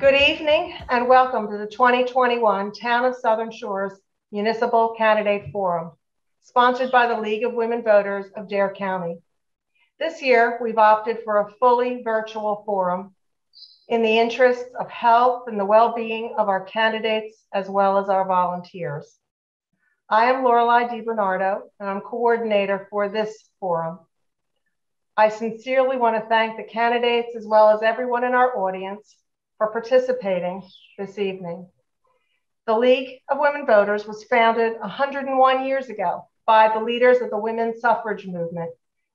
Good evening and welcome to the 2021 Town of Southern Shores Municipal Candidate Forum, sponsored by the League of Women Voters of Dare County. This year, we've opted for a fully virtual forum in the interests of health and the well-being of our candidates as well as our volunteers. I am Lorelei DiBernardo, and I'm coordinator for this forum. I sincerely want to thank the candidates as well as everyone in our audience for participating this evening. The League of Women Voters was founded 101 years ago by the leaders of the women's suffrage movement.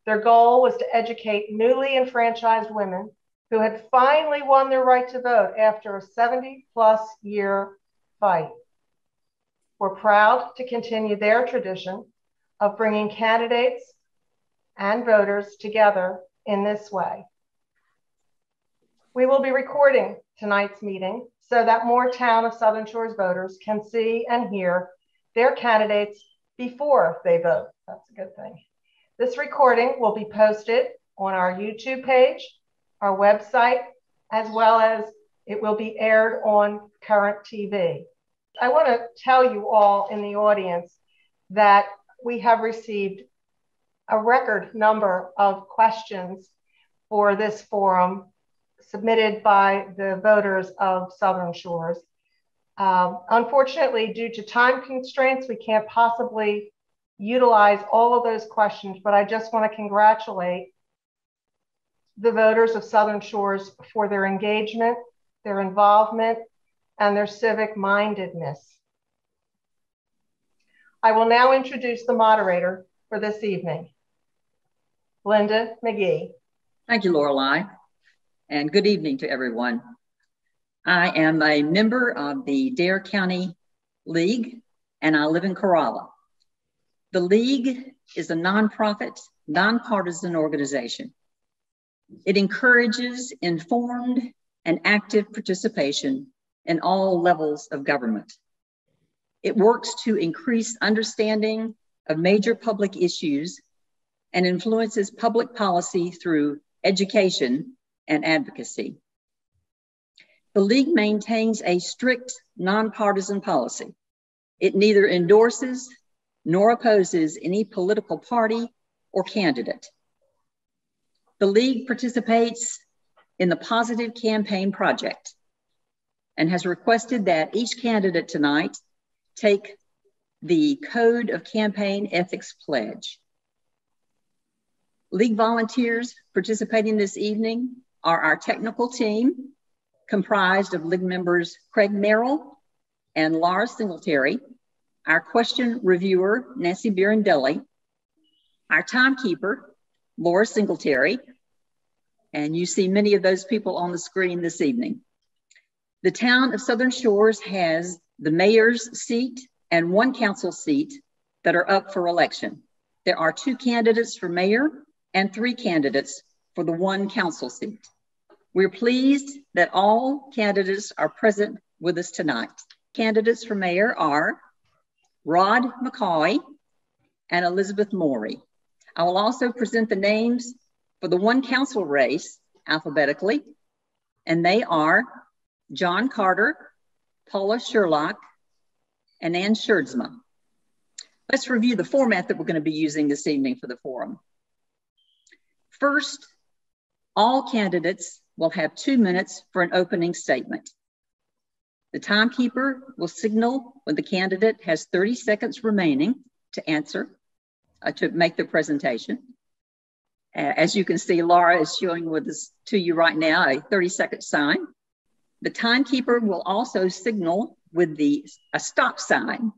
Their goal was to educate newly enfranchised women who had finally won their right to vote after a 70-plus year fight. We're proud to continue their tradition of bringing candidates and voters together in this way. We will be recording tonight's meeting so that more Town of Southern Shores voters can see and hear their candidates before they vote. That's a good thing. This recording will be posted on our YouTube page, our website, as well as it will be aired on Current TV. I want to tell you all in the audience that we have received a record number of questions for this forum submitted by the voters of Southern Shores. Unfortunately, due to time constraints, we can't possibly utilize all of those questions, but I just want to congratulate the voters of Southern Shores for their engagement, their involvement, and their civic mindedness. I will now introduce the moderator for this evening, Linda Mcgee. Thank you, Lorelei, and good evening to everyone. I am a member of the Dare County League, and I live in Corolla. The League is a nonprofit, nonpartisan organization. It encourages informed and active participation in all levels of government. It works to increase understanding of major public issues and influences public policy through education and advocacy. The League maintains a strict nonpartisan policy. It neither endorses nor opposes any political party or candidate. The League participates in the Positive Campaign Project and has requested that each candidate tonight take the Code of Campaign Ethics Pledge. League volunteers participating this evening are our technical team, comprised of League members Craig Merrill and Laura Singletary, our question reviewer, Nancy Birondelli, our timekeeper, Laura Singletary, and you see many of those people on the screen this evening. The Town of Southern Shores has the mayor's seat and one council seat that are up for election. There are 2 candidates for mayor and 3 candidates for the one council seat. We're pleased that all candidates are present with us tonight. Candidates for mayor are Rod McCoy and Elizabeth Morey. I will also present the names for the one council race alphabetically, and they are John Carter, Paula Sherlock, and Ann Scherdsma. Let's review the format that we're going to be using this evening for the forum. First, all candidates will have 2 minutes for an opening statement. The timekeeper will signal when the candidate has 30 seconds remaining to answer, to make their presentation. As you can see, Laura is showing with us to you right now a 30-second sign. The timekeeper will also signal with a stop sign,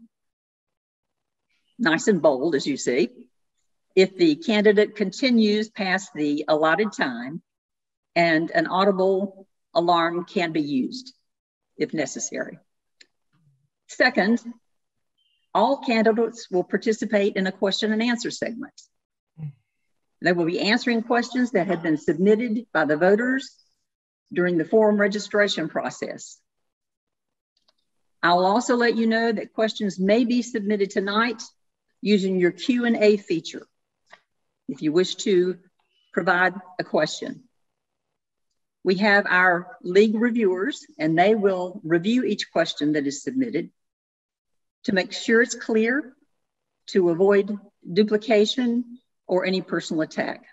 nice and bold as you see, if the candidate continues past the allotted time, and an audible alarm can be used if necessary. Second, all candidates will participate in a question and answer segment. They will be answering questions that have been submitted by the voters during the forum registration process. I will also let you know that questions may be submitted tonight using your Q&A feature if you wish to provide a question. We have our league reviewers, and they will review each question that is submitted to make sure it's clear, to avoid duplication or any personal attack.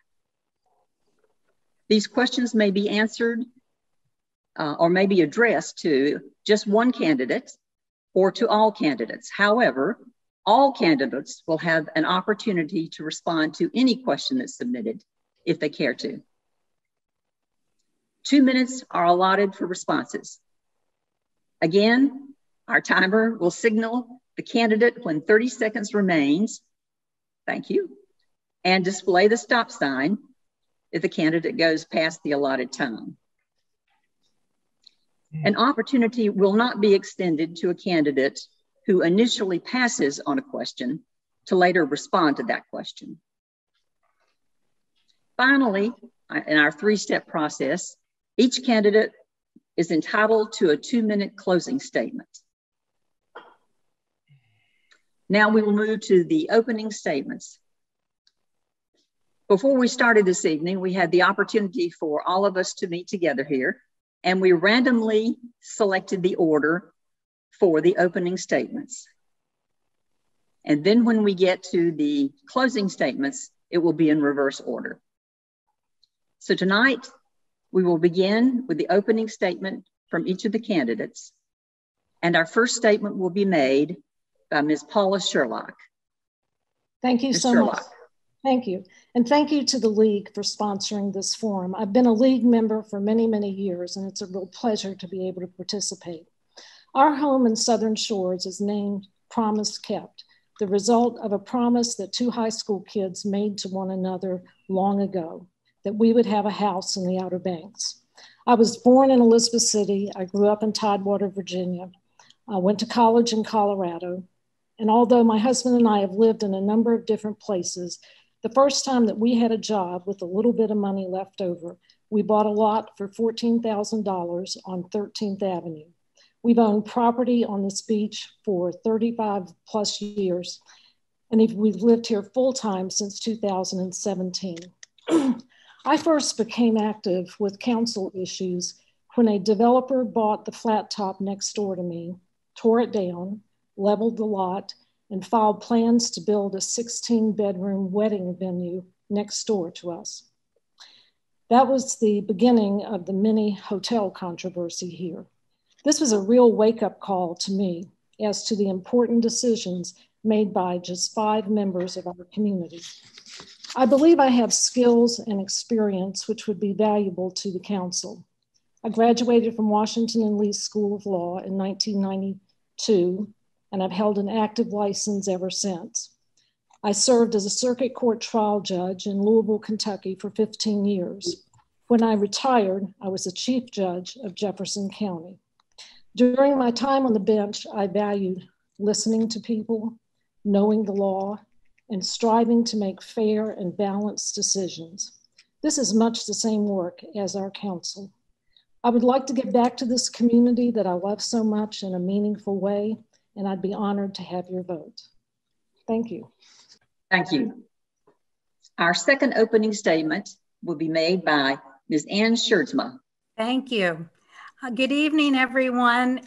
These questions may be answered or may be addressed to just one candidate or to all candidates. However, all candidates will have an opportunity to respond to any question that's submitted if they care to. 2 minutes are allotted for responses. Again, our timer will signal the candidate when 30 seconds remains, thank you, and display the stop sign if the candidate goes past the allotted time. An opportunity will not be extended to a candidate who initially passes on a question to later respond to that question. Finally, in our three-step process, each candidate is entitled to a 2-minute closing statement. Now we will move to the opening statements. Before we started this evening, we had the opportunity for all of us to meet together here, and we randomly selected the order for the opening statements. And then when we get to the closing statements, it will be in reverse order. So tonight, we will begin with the opening statement from each of the candidates. And our first statement will be made by Ms. Paula Sherlock. Thank you so much. Thank you. And thank you to the League for sponsoring this forum. I've been a League member for many, many years, and it's a real pleasure to be able to participate. Our home in Southern Shores is named Promise Kept, the result of a promise that 2 high school kids made to one another long ago, that we would have a house in the Outer Banks. I was born in Elizabeth City. I grew up in Tidewater, Virginia. I went to college in Colorado. And although my husband and I have lived in a number of different places, the first time that we had a job with a little bit of money left over, we bought a lot for $14,000 on 13th Avenue. We've owned property on this beach for 35 plus years, and we've lived here full time since 2017. I first became active with council issues when a developer bought the flat top next door to me, tore it down, leveled the lot, and filed plans to build a 16-bedroom wedding venue next door to us. That was the beginning of the mini hotel controversy here. This was a real wake-up call to me as to the important decisions made by just 5 members of our community. I believe I have skills and experience which would be valuable to the council. I graduated from Washington and Lee School of Law in 1992, and I've held an active license ever since. I served as a circuit court trial judge in Louisville, Kentucky for 15 years. When I retired, I was the chief judge of Jefferson County. During my time on the bench, I valued listening to people, knowing the law, and striving to make fair and balanced decisions. This is much the same work as our council. I would like to get back to this community that I love so much in a meaningful way, and I'd be honored to have your vote. Thank you. Thank you. Our second opening statement will be made by Ms. Ann Schertzma. Thank you. Good evening, everyone.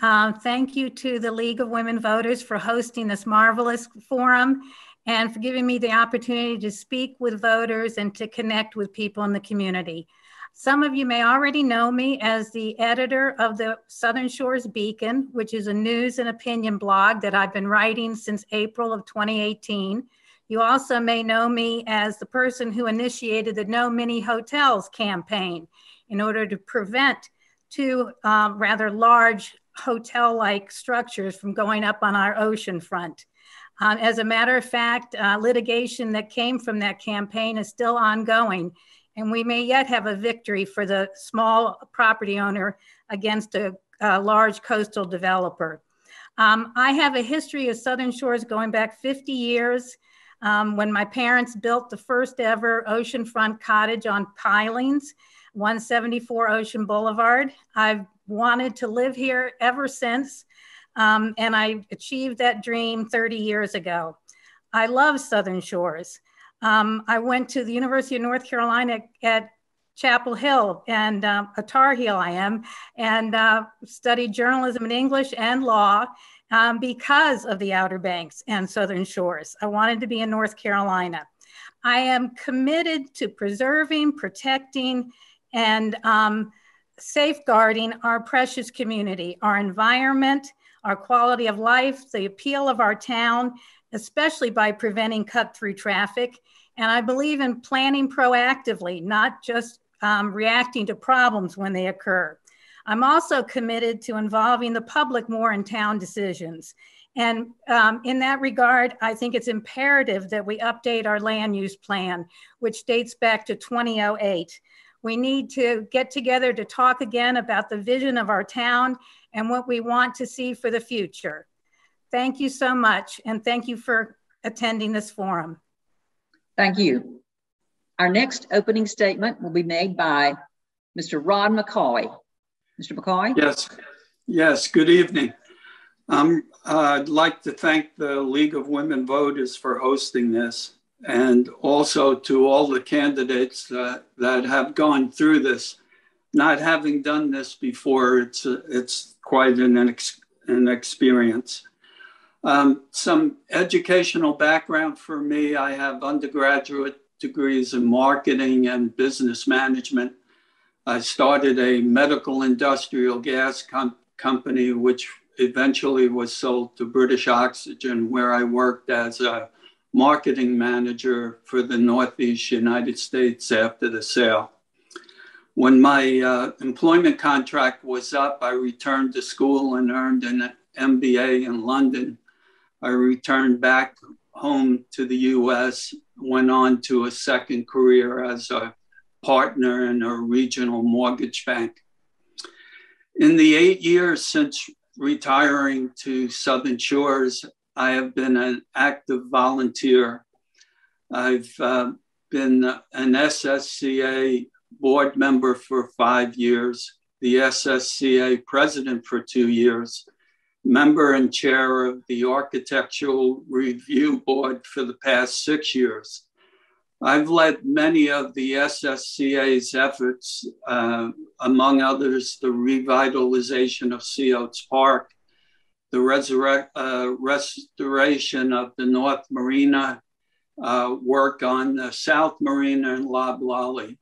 Thank you to the League of Women Voters for hosting this marvelous forum and for giving me the opportunity to speak with voters and to connect with people in the community. Some of you may already know me as the editor of the Southern Shores Beacon, which is a news and opinion blog that I've been writing since April of 2018. You also may know me as the person who initiated the No Mini Hotels campaign in order to prevent 2 rather large hotel-like structures from going up on our ocean front. As a matter of fact, litigation that came from that campaign is still ongoing, and we may yet have a victory for the small property owner against a large coastal developer. I have a history of Southern Shores going back 50 years when my parents built the first ever oceanfront cottage on pilings, 174 Ocean Boulevard. I've wanted to live here ever since, and I achieved that dream 30 years ago. I love Southern Shores. I went to the University of North Carolina at Chapel Hill, and a Tar Heel I am, and studied journalism and English and law because of the Outer Banks and Southern Shores. I wanted to be in North Carolina. I am committed to preserving, protecting, and safeguarding our precious community, our environment, our quality of life, the appeal of our town, especially by preventing cut-through traffic. And I believe in planning proactively, not just reacting to problems when they occur. I'm also committed to involving the public more in town decisions. And in that regard, I think it's imperative that we update our land use plan, which dates back to 2008. We need to get together to talk again about the vision of our town and what we want to see for the future. Thank you so much, and thank you for attending this forum. Thank you. Our next opening statement will be made by Mr. Rod McCoy. Mr. McCoy? Yes, good evening. I'd like to thank the League of Women Voters for hosting this, and also to all the candidates that have gone through this. Not having done this before, it's quite an experience. Some educational background for me: I have undergraduate degrees in marketing and business management. I started a medical industrial gas company, which eventually was sold to British Oxygen, where I worked as a marketing manager for the Northeast United States after the sale. When my employment contract was up, I returned to school and earned an MBA in London. I returned back home to the US, went on to a second career as a partner in a regional mortgage bank. In the 8 years since retiring to Southern Shores, I have been an active volunteer. I've been an SSCA board member for 5 years, the SSCA president for 2 years, member and chair of the Architectural Review Board for the past 6 years. I've led many of the SSCA's efforts, among others, the revitalization of Sea Oats Park, the restoration of the North Marina, work on the South Marina and Loblolly,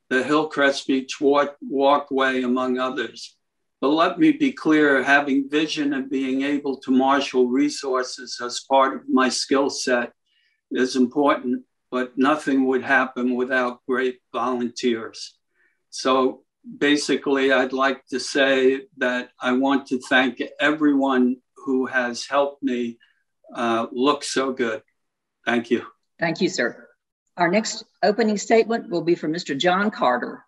the Hillcrest Beach Walkway, among others. But let me be clear, having vision and being able to marshal resources as part of my skill set is important, but nothing would happen without great volunteers. So basically, I'd like to say that I want to thank everyone who has helped me look so good. Thank you. Thank you, sir. Our next opening statement will be from Mr. John Carter.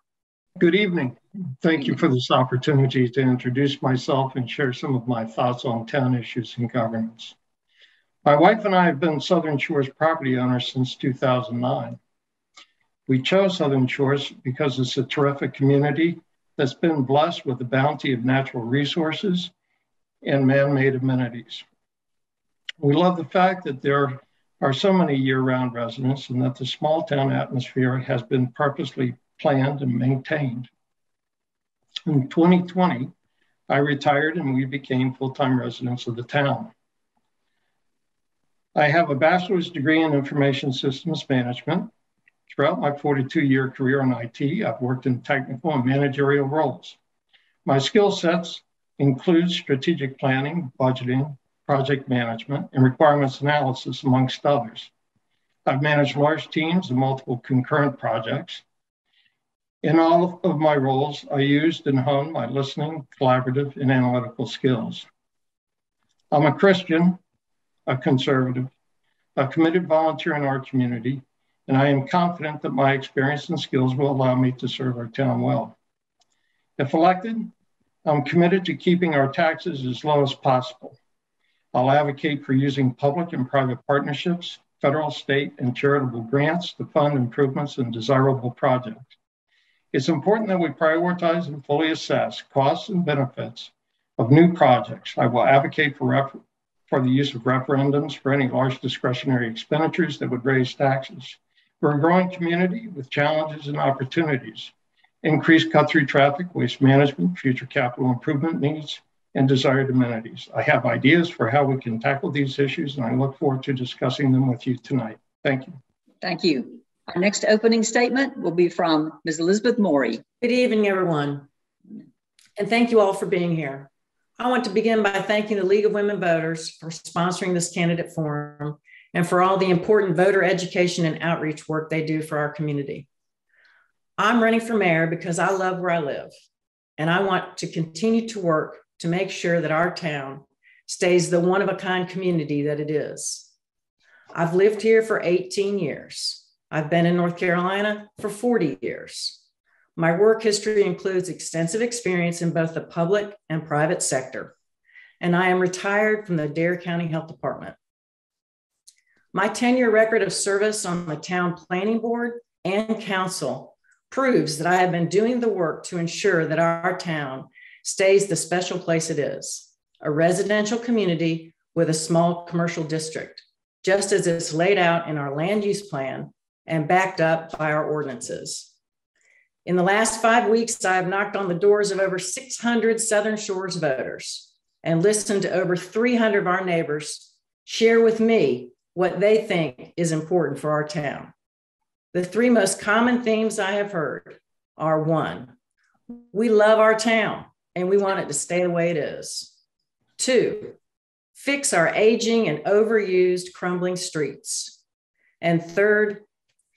Good evening. Thank you for this opportunity to introduce myself and share some of my thoughts on town issues and governance. My wife and I have been Southern Shores property owners since 2009. We chose Southern Shores because it's a terrific community that's been blessed with a bounty of natural resources and man-made amenities. We love the fact that there are so many year-round residents and that the small town atmosphere has been purposely planned and maintained. In 2020, I retired and we became full-time residents of the town. I have a bachelor's degree in information systems management. Throughout my 42-year career in IT, I've worked in technical and managerial roles. My skill sets include strategic planning, budgeting, project management, and requirements analysis, amongst others. I've managed large teams and multiple concurrent projects. In all of my roles, I used and honed my listening, collaborative, and analytical skills. I'm a Christian, a conservative, a committed volunteer in our community, and I am confident that my experience and skills will allow me to serve our town well. If elected, I'm committed to keeping our taxes as low as possible. I'll advocate for using public and private partnerships, federal, state, and charitable grants to fund improvements in desirable projects. It's important that we prioritize and fully assess costs and benefits of new projects. I will advocate for the use of referendums for any large discretionary expenditures that would raise taxes. We're a growing community with challenges and opportunities. increased cut-through traffic, waste management, future capital improvement needs, and desired amenities. I have ideas for how we can tackle these issues, and I look forward to discussing them with you tonight. Thank you. Thank you. Our next opening statement will be from Ms. Elizabeth Morey. Good evening, everyone. And thank you all for being here. I want to begin by thanking the League of Women Voters for sponsoring this candidate forum and for all the important voter education and outreach work they do for our community. I'm running for mayor because I love where I live, and I want to continue to work to make sure that our town stays the one-of-a-kind community that it is. I've lived here for 18 years. I've been in North Carolina for 40 years. My work history includes extensive experience in both the public and private sector, and I am retired from the Dare County Health Department. My 10-year record of service on the town planning board and council proves that I have been doing the work to ensure that our town stays the special place it is, a residential community with a small commercial district, just as it's laid out in our land use plan and backed up by our ordinances. In the last 5 weeks, I have knocked on the doors of over 600 Southern Shores voters and listened to over 300 of our neighbors share with me what they think is important for our town. The three most common themes I have heard are: 1, we love our town and we want it to stay the way it is. 2, fix our aging and overused crumbling streets. And 3,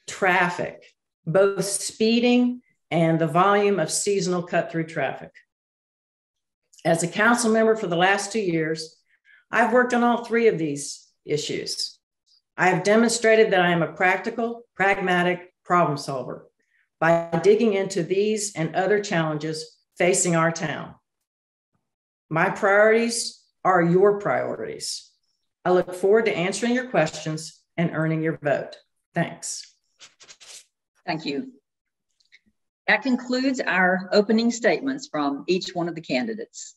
traffic, both speeding and the volume of seasonal cut-through traffic. As a council member for the last 2 years, I've worked on all 3 of these issues. I have demonstrated that I am a practical, pragmatic problem solver by digging into these and other challenges facing our town. My priorities are your priorities. I look forward to answering your questions and earning your vote. Thanks. Thank you. That concludes our opening statements from each one of the candidates.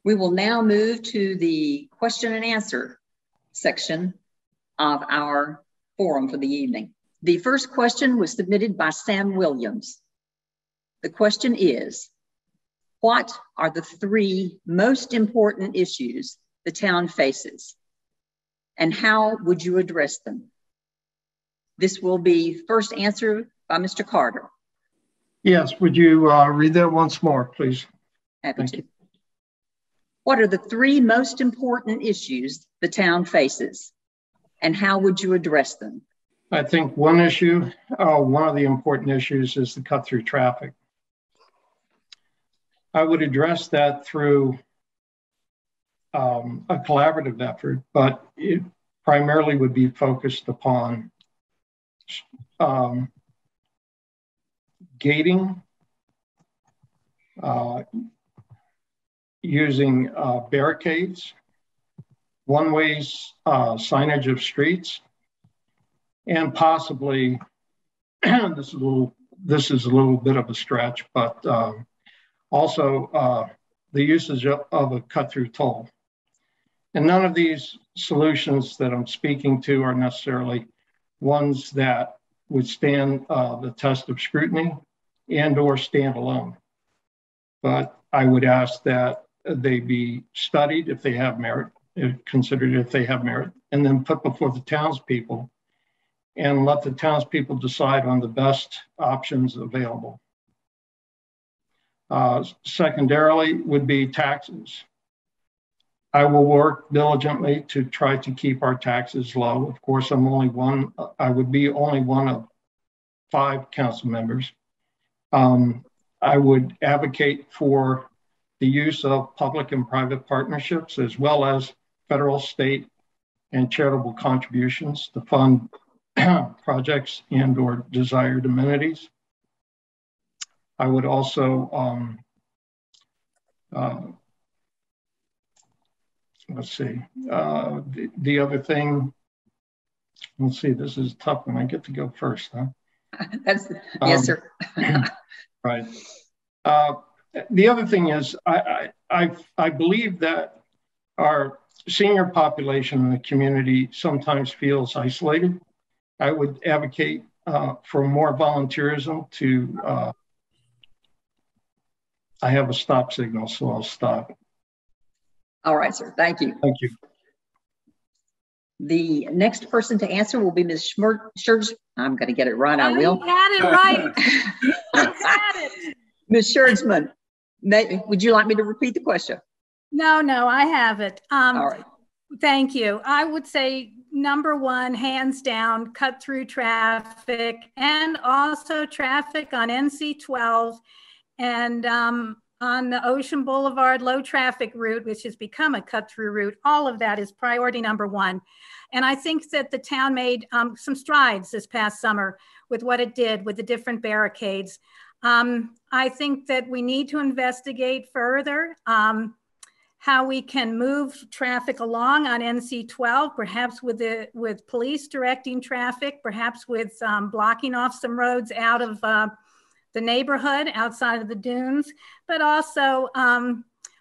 We will now move to the question and answer section of our forum for the evening. The first question was submitted by Sam Williams. The question is, what are the 3 most important issues the town faces, and how would you address them? This will be first answered by Mr. Carter. Yes, would you read that once more, please? Happy to. What are the 3 most important issues the town faces, and how would you address them? I think one of the important issues is the cut-through traffic. I would address that through a collaborative effort, but it primarily would be focused upon gating, using barricades, one-ways signage of streets, and possibly, this is a little bit of a stretch, but also the usage of a cut-through toll. And none of these solutions that I'm speaking to are necessarily ones that would stand the test of scrutiny and or stand alone. But I would ask that they be studied if they have merit, considered if they have merit, and then put before the townspeople and let the townspeople decide on the best options available. Secondarily would be taxes. I will work diligently to try to keep our taxes low. Of course, I would be only one of 5 council members. I would advocate for the use of public and private partnerships, as well as federal, state, and charitable contributions to fund projects and or desired amenities. I would also, let's see, the other thing, let's see, this is tough when I get to go first, huh? Yes, sir. Right. The other thing is, I believe that our senior population in the community sometimes feels isolated. I would advocate for more volunteerism to I have a stop signal, so I'll stop. All right, sir. Thank you. Thank you. The next person to answer will be Ms. Scherz. I'm going to get it right. I will. You had it right. You had it. Ms. Schertzman, would you like me to repeat the question? No, I have it. All right. Thank you. I would say number one, hands down, cut through traffic, and also traffic on NC 12 and on the Ocean Boulevard low traffic route, which has become a cut through route. All of that is priority number one. And I think that the town made some strides this past summer with what it did with the different barricades. I think that we need to investigate further how we can move traffic along on NC 12, perhaps with police directing traffic, perhaps with blocking off some roads out of the neighborhood outside of the dunes. But also,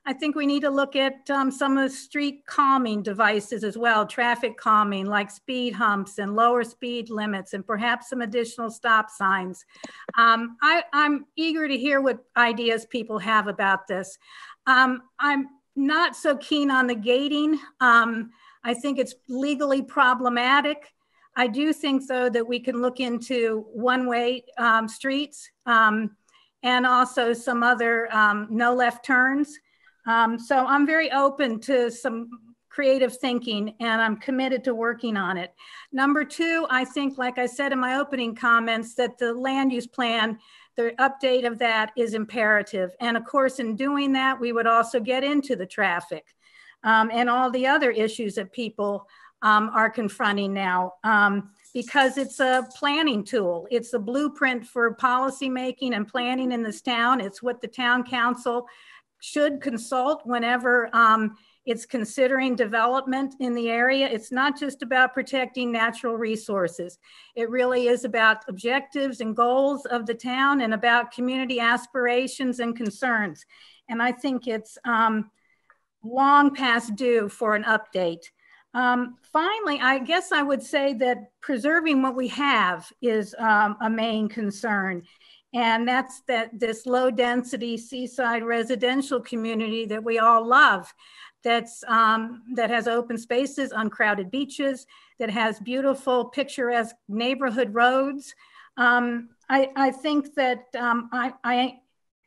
I think we need to look at some of the street calming devices as well, traffic calming like speed humps and lower speed limits and perhaps some additional stop signs. I'm eager to hear what ideas people have about this. I'm not so keen on the gating. I think it's legally problematic. I do think, though, that we can look into one-way streets and also some other no left turns. So I'm very open to some creative thinking, and I'm committed to working on it. Number two, I think, like I said in my opening comments, that the land use plan, the update of that is imperative. And of course, in doing that, we would also get into the traffic and all the other issues that people are confronting now, because it's a planning tool. It's a blueprint for policymaking and planning in this town. It's what the town council should consult whenever it's considering development in the area. It's not just about protecting natural resources. It really is about objectives and goals of the town and about community aspirations and concerns. And I think it's long past due for an update. Finally, I guess I would say that preserving what we have is a main concern. And that's this low density seaside residential community that we all love, that has open spaces, uncrowded beaches, that has beautiful picturesque neighborhood roads. I think that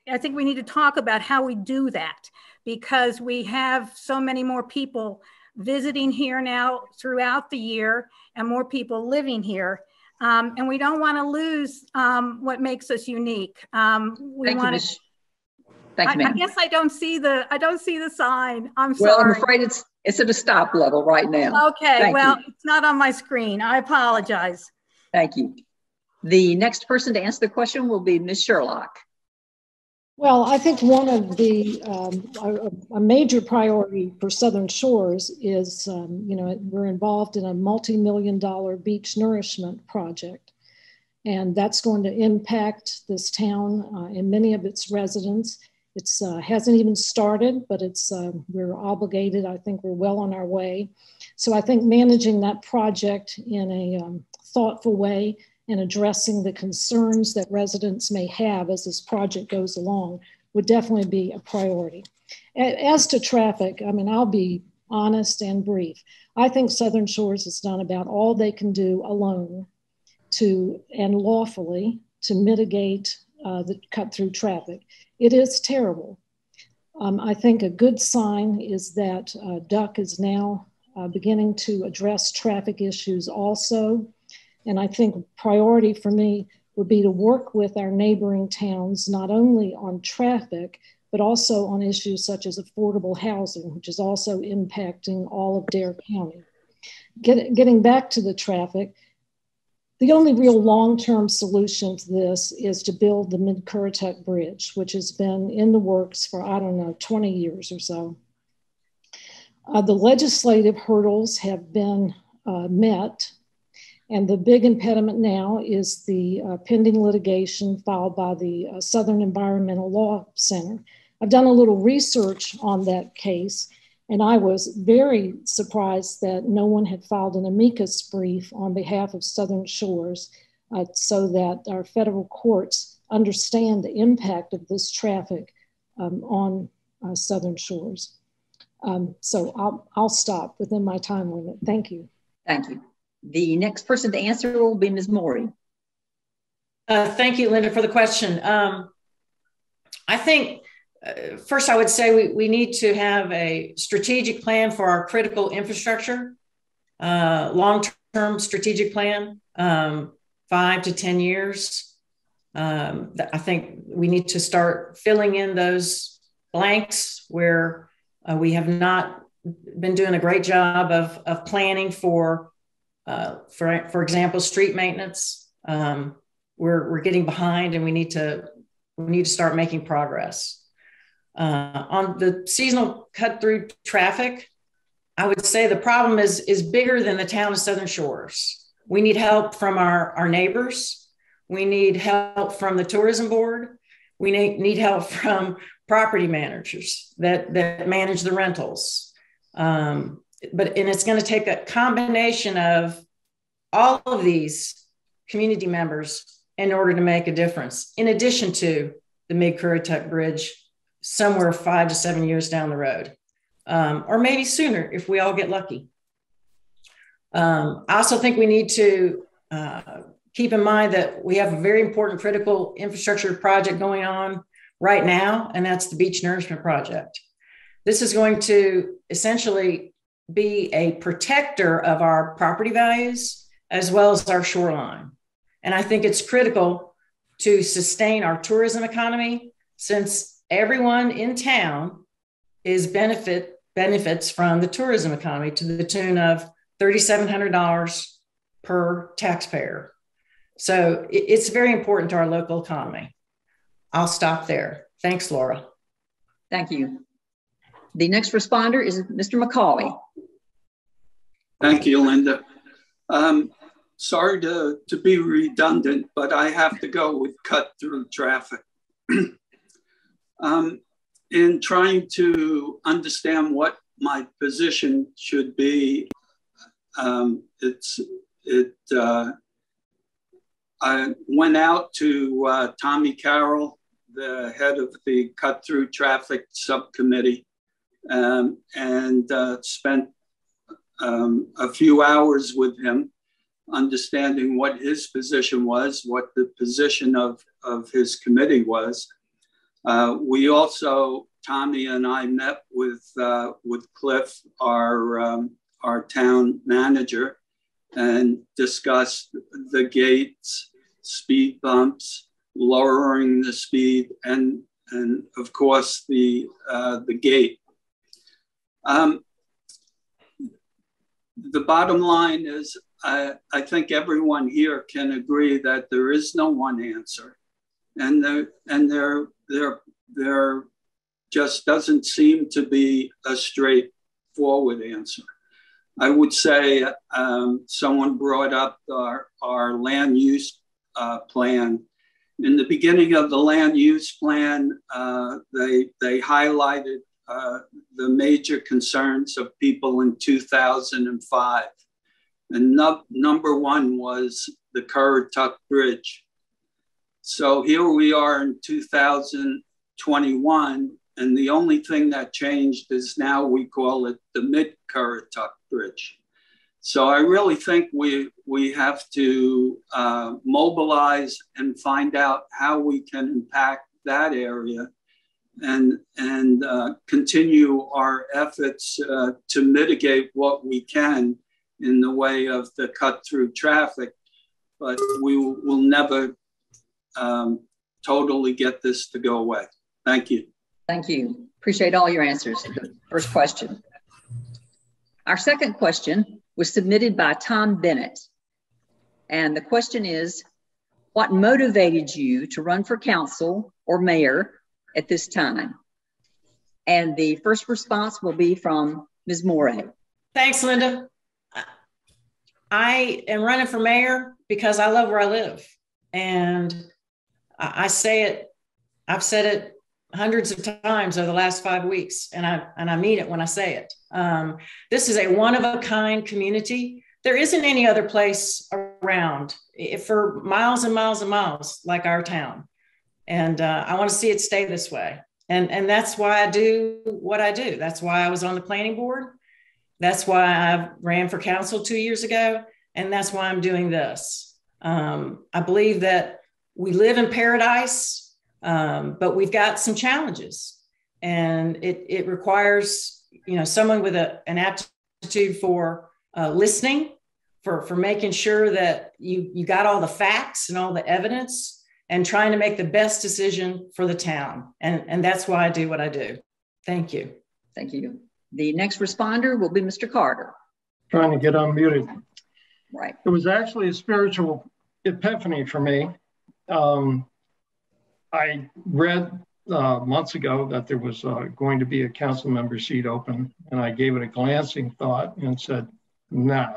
I think we need to talk about how we do that, because we have so many more people visiting here now throughout the year and more people living here. And we don't want to lose what makes us unique. We want to. Thank you, ma'am. I guess I don't see the sign. I'm well, sorry. I'm afraid it's at a stop level right now. Okay, well, it's not on my screen. I apologize. Thank you. The next person to answer the question will be Ms. Sherlock. Well, I think one of the, a major priority for Southern Shores is, we're involved in a multi-million-dollar beach nourishment project. And that's going to impact this town and many of its residents. It hasn't even started, but we're obligated. I think we're well on our way. So I think managing that project in a thoughtful way and addressing the concerns that residents may have as this project goes along would definitely be a priority. As to traffic, I mean, I'll be honest and brief. I think Southern Shores has done about all they can do alone and lawfully to mitigate the cut through traffic. It is terrible. I think a good sign is that DUC is now beginning to address traffic issues also. And I think priority for me would be to work with our neighboring towns, not only on traffic, but also on issues such as affordable housing, which is also impacting all of Dare County. Getting back to the traffic, the only real long-term solution to this is to build the Mid-Currituck Bridge, which has been in the works for, 20 years or so. The legislative hurdles have been met. And the big impediment now is the pending litigation filed by the Southern Environmental Law Center. I've done a little research on that case, and I was very surprised that no one had filed an amicus brief on behalf of Southern Shores so that our federal courts understand the impact of this traffic on Southern Shores. So I'll stop within my time limit. Thank you. Thank you. The next person to answer will be Ms. Morey. Thank you, Linda, for the question. I think, first I would say we need to have a strategic plan for our critical infrastructure, long-term strategic plan, 5 to 10 years. I think we need to start filling in those blanks where we have not been doing a great job of planning for example, street maintenance. We're getting behind, and we need to start making progress. On the seasonal cut-through traffic, I would say the problem is bigger than the town of Southern Shores. We need help from our neighbors. We need help from the tourism board. We need help from property managers that manage the rentals. And it's going to take a combination of all of these community members in order to make a difference, in addition to the Mid-Currituck Bridge somewhere 5 to 7 years down the road, or maybe sooner if we all get lucky. I also think we need to keep in mind that we have a very important critical infrastructure project going on right now, and that's the Beach Nourishment Project. This is going to essentially be a protector of our property values as well as our shoreline. And I think it's critical to sustain our tourism economy, since everyone in town benefits from the tourism economy to the tune of $3,700 per taxpayer. So it's very important to our local economy. I'll stop there. Thanks, Laura. Thank you. The next responder is Mr. McCauley. Thank you, Linda. Sorry to be redundant, but I have to go with cut-through traffic. In trying to understand what my position should be, I went out to Tommy Carroll, the head of the cut-through traffic subcommittee, and spent a few hours with him, understanding what his position was, what the position of his committee was. We also, Tommy and I met with Cliff, our town manager, and discussed the gates, speed bumps, lowering the speed, and of course the gate. The bottom line is, I think everyone here can agree that there is no one answer, and there just doesn't seem to be a straightforward answer. I would say someone brought up our land use plan. In the beginning of the land use plan, they highlighted the major concerns of people in 2005. And number one was the Currituck Bridge. So here we are in 2021, and the only thing that changed is now we call it the Mid-Currituck Bridge. So I really think we have to mobilize and find out how we can impact that area, and continue our efforts to mitigate what we can in the way of the cut-through traffic, but we will never totally get this to go away. Thank you. Thank you. Appreciate all your answers to the first question. Our second question was submitted by Tom Bennett. And the question is, what motivated you to run for council or mayor at this time? And the first response will be from Ms. Morey. Thanks, Linda. I am running for mayor because I love where I live. And I say it, I've said it hundreds of times over the last 5 weeks, and I mean it when I say it. This is a one-of-a-kind community. There isn't any other place around for miles and miles and miles like our town. And I want to see it stay this way. And that's why I do what I do. That's why I was on the planning board. That's why I ran for council 2 years ago. And that's why I'm doing this. I believe that we live in paradise, but we've got some challenges. And it requires, someone with an aptitude for listening, for making sure that you got all the facts and all the evidence, and trying to make the best decision for the town. And that's why I do what I do. Thank you. Thank you. The next responder will be Mr. Carter. Trying to get unmuted. Right. It was actually a spiritual epiphany for me. I read months ago that there was going to be a council member seat open, and I gave it a glancing thought and said, nah,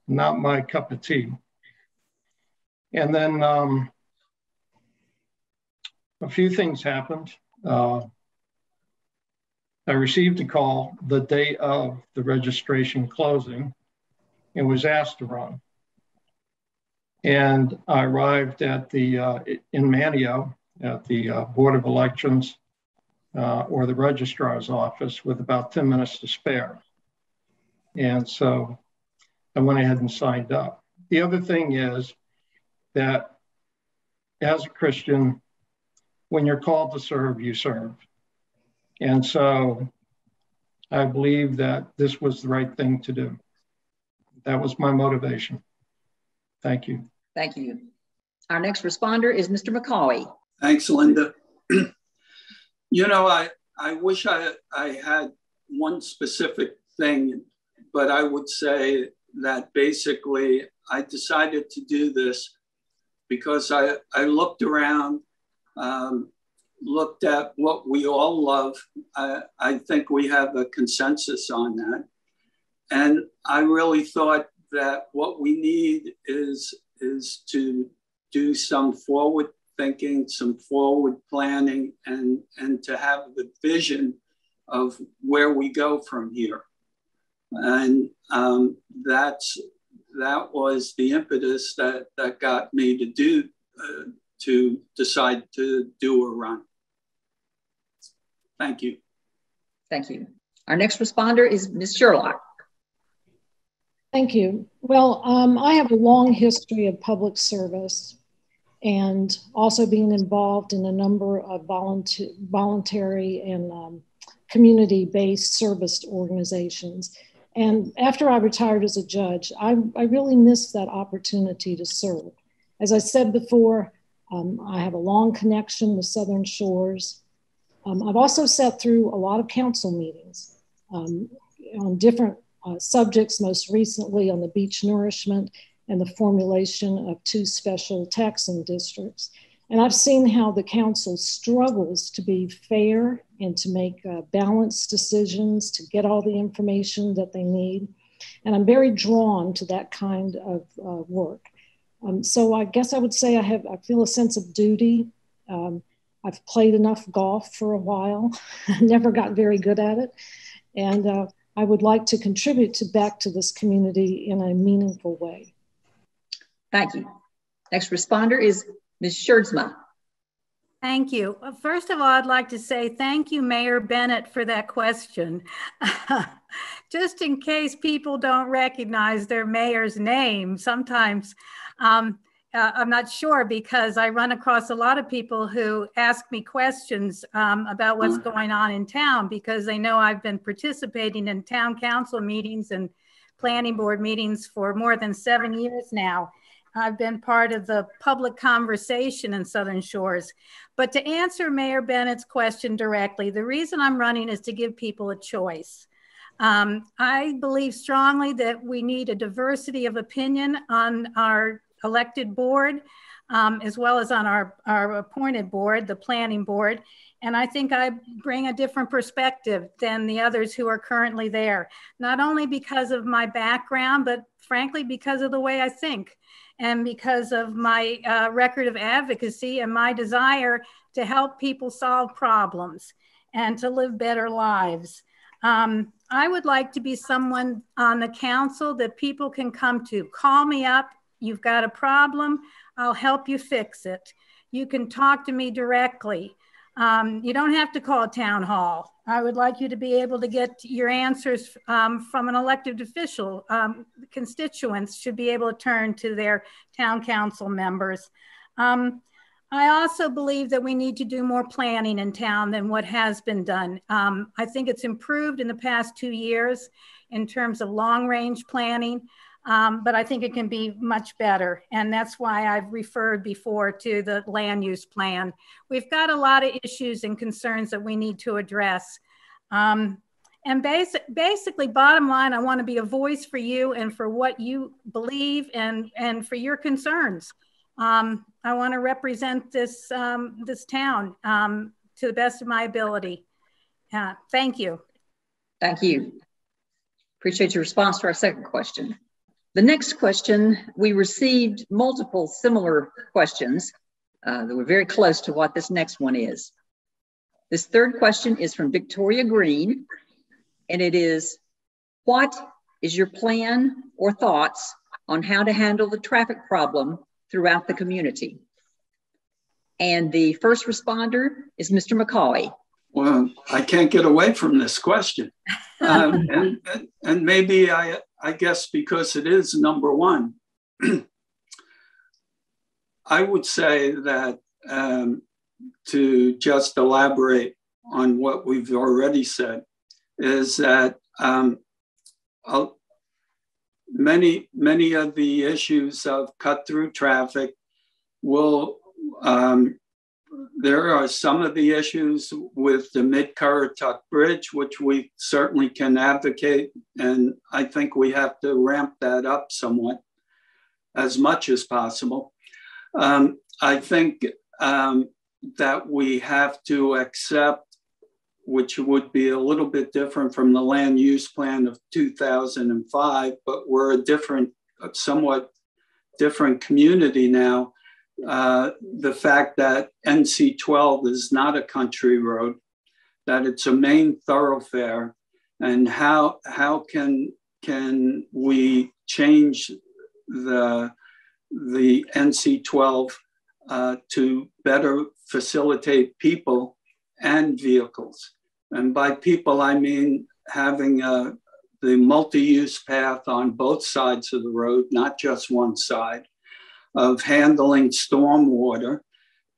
not my cup of tea. And then a few things happened. I received a call the day of the registration closing and was asked to run. And I arrived at in Manio at the Board of Elections or the registrar's office with about 10 minutes to spare. And so I went ahead and signed up. The other thing is that as a Christian, when you're called to serve, you serve. And so I believe that this was the right thing to do. That was my motivation. Thank you. Thank you. Our next responder is Mr. McCauley. Thanks, Linda. I wish I had one specific thing, but I would say that basically I decided to do this because I looked around, looked at what we all love. I think we have a consensus on that. And I really thought that what we need is to do some forward thinking, some forward planning, and to have the vision of where we go from here. And that was the impetus that got me to decide to do a run. Thank you. Thank you. Our next responder is Ms. Sherlock. Thank you. Well, I have a long history of public service and also being involved in a number of voluntary and community-based service organizations. And after I retired as a judge, I really missed that opportunity to serve. As I said before, I have a long connection with Southern Shores. I've also sat through a lot of council meetings on different subjects, most recently on the beach nourishment and the formulation of 2 special taxing districts. And I've seen how the council struggles to be fair and to make balanced decisions, to get all the information that they need. And I'm very drawn to that kind of work. So I guess I would say I feel a sense of duty. I've played enough golf for a while, never got very good at it. And I would like to contribute back to this community in a meaningful way. Thank you. Next responder is Ms. Schertzma. Thank you. First of all, I'd like to say thank you, Mayor Bennett, for that question. Just in case people don't recognize their mayor's name, sometimes I'm not sure, because I run across a lot of people who ask me questions about what's going on in town, because they know I've been participating in town council meetings and planning board meetings for more than 7 years now. I've been part of the public conversation in Southern Shores. But to answer Mayor Bennett's question directly, the reason I'm running is to give people a choice. I believe strongly that we need a diversity of opinion on our elected board, as well as on our appointed board, the planning board. And I think I bring a different perspective than the others who are currently there, not only because of my background, but frankly, because of the way I think, and because of my record of advocacy and my desire to help people solve problems and to live better lives. I would like to be someone on the council that people can come to. Call me up. You've got a problem. I'll help you fix it. You can talk to me directly. You don't have to call a town hall. I would like you to be able to get your answers from an elected official. Constituents should be able to turn to their town council members. I also believe that we need to do more planning in town than what has been done. I think it's improved in the past 2 years in terms of long-range planning, but I think it can be much better. And that's why I've referred before to the land use plan. We've got a lot of issues and concerns that we need to address. And basically, bottom line, I want to be a voice for you and for what you believe and for your concerns. I want to represent this, this town to the best of my ability. Thank you. Thank you. Appreciate your response to our second question. The next question, we received multiple similar questions that were very close to what this next one is. This third question is from Victoria Green, and it is, what is your plan or thoughts on how to handle the traffic problem throughout the community? And the first responder is Mr. McCauley. Well, I can't get away from this question. And maybe I guess because it is number one, I would say that to just elaborate on what we've already said is that many of the issues of cut-through traffic will, there are some of the issues with the Mid-Currituck Bridge, which we certainly can advocate, and I think we have to ramp that up somewhat as much as possible. I think that we have to accept, which would be a little bit different from the land use plan of 2005, but we're a somewhat different community now. The fact that NC-12 is not a country road, that it's a main thoroughfare, and how can we change the NC-12 to better facilitate people and vehicles. And by people, I mean having the multi-use path on both sides of the road, not just one side, of handling stormwater,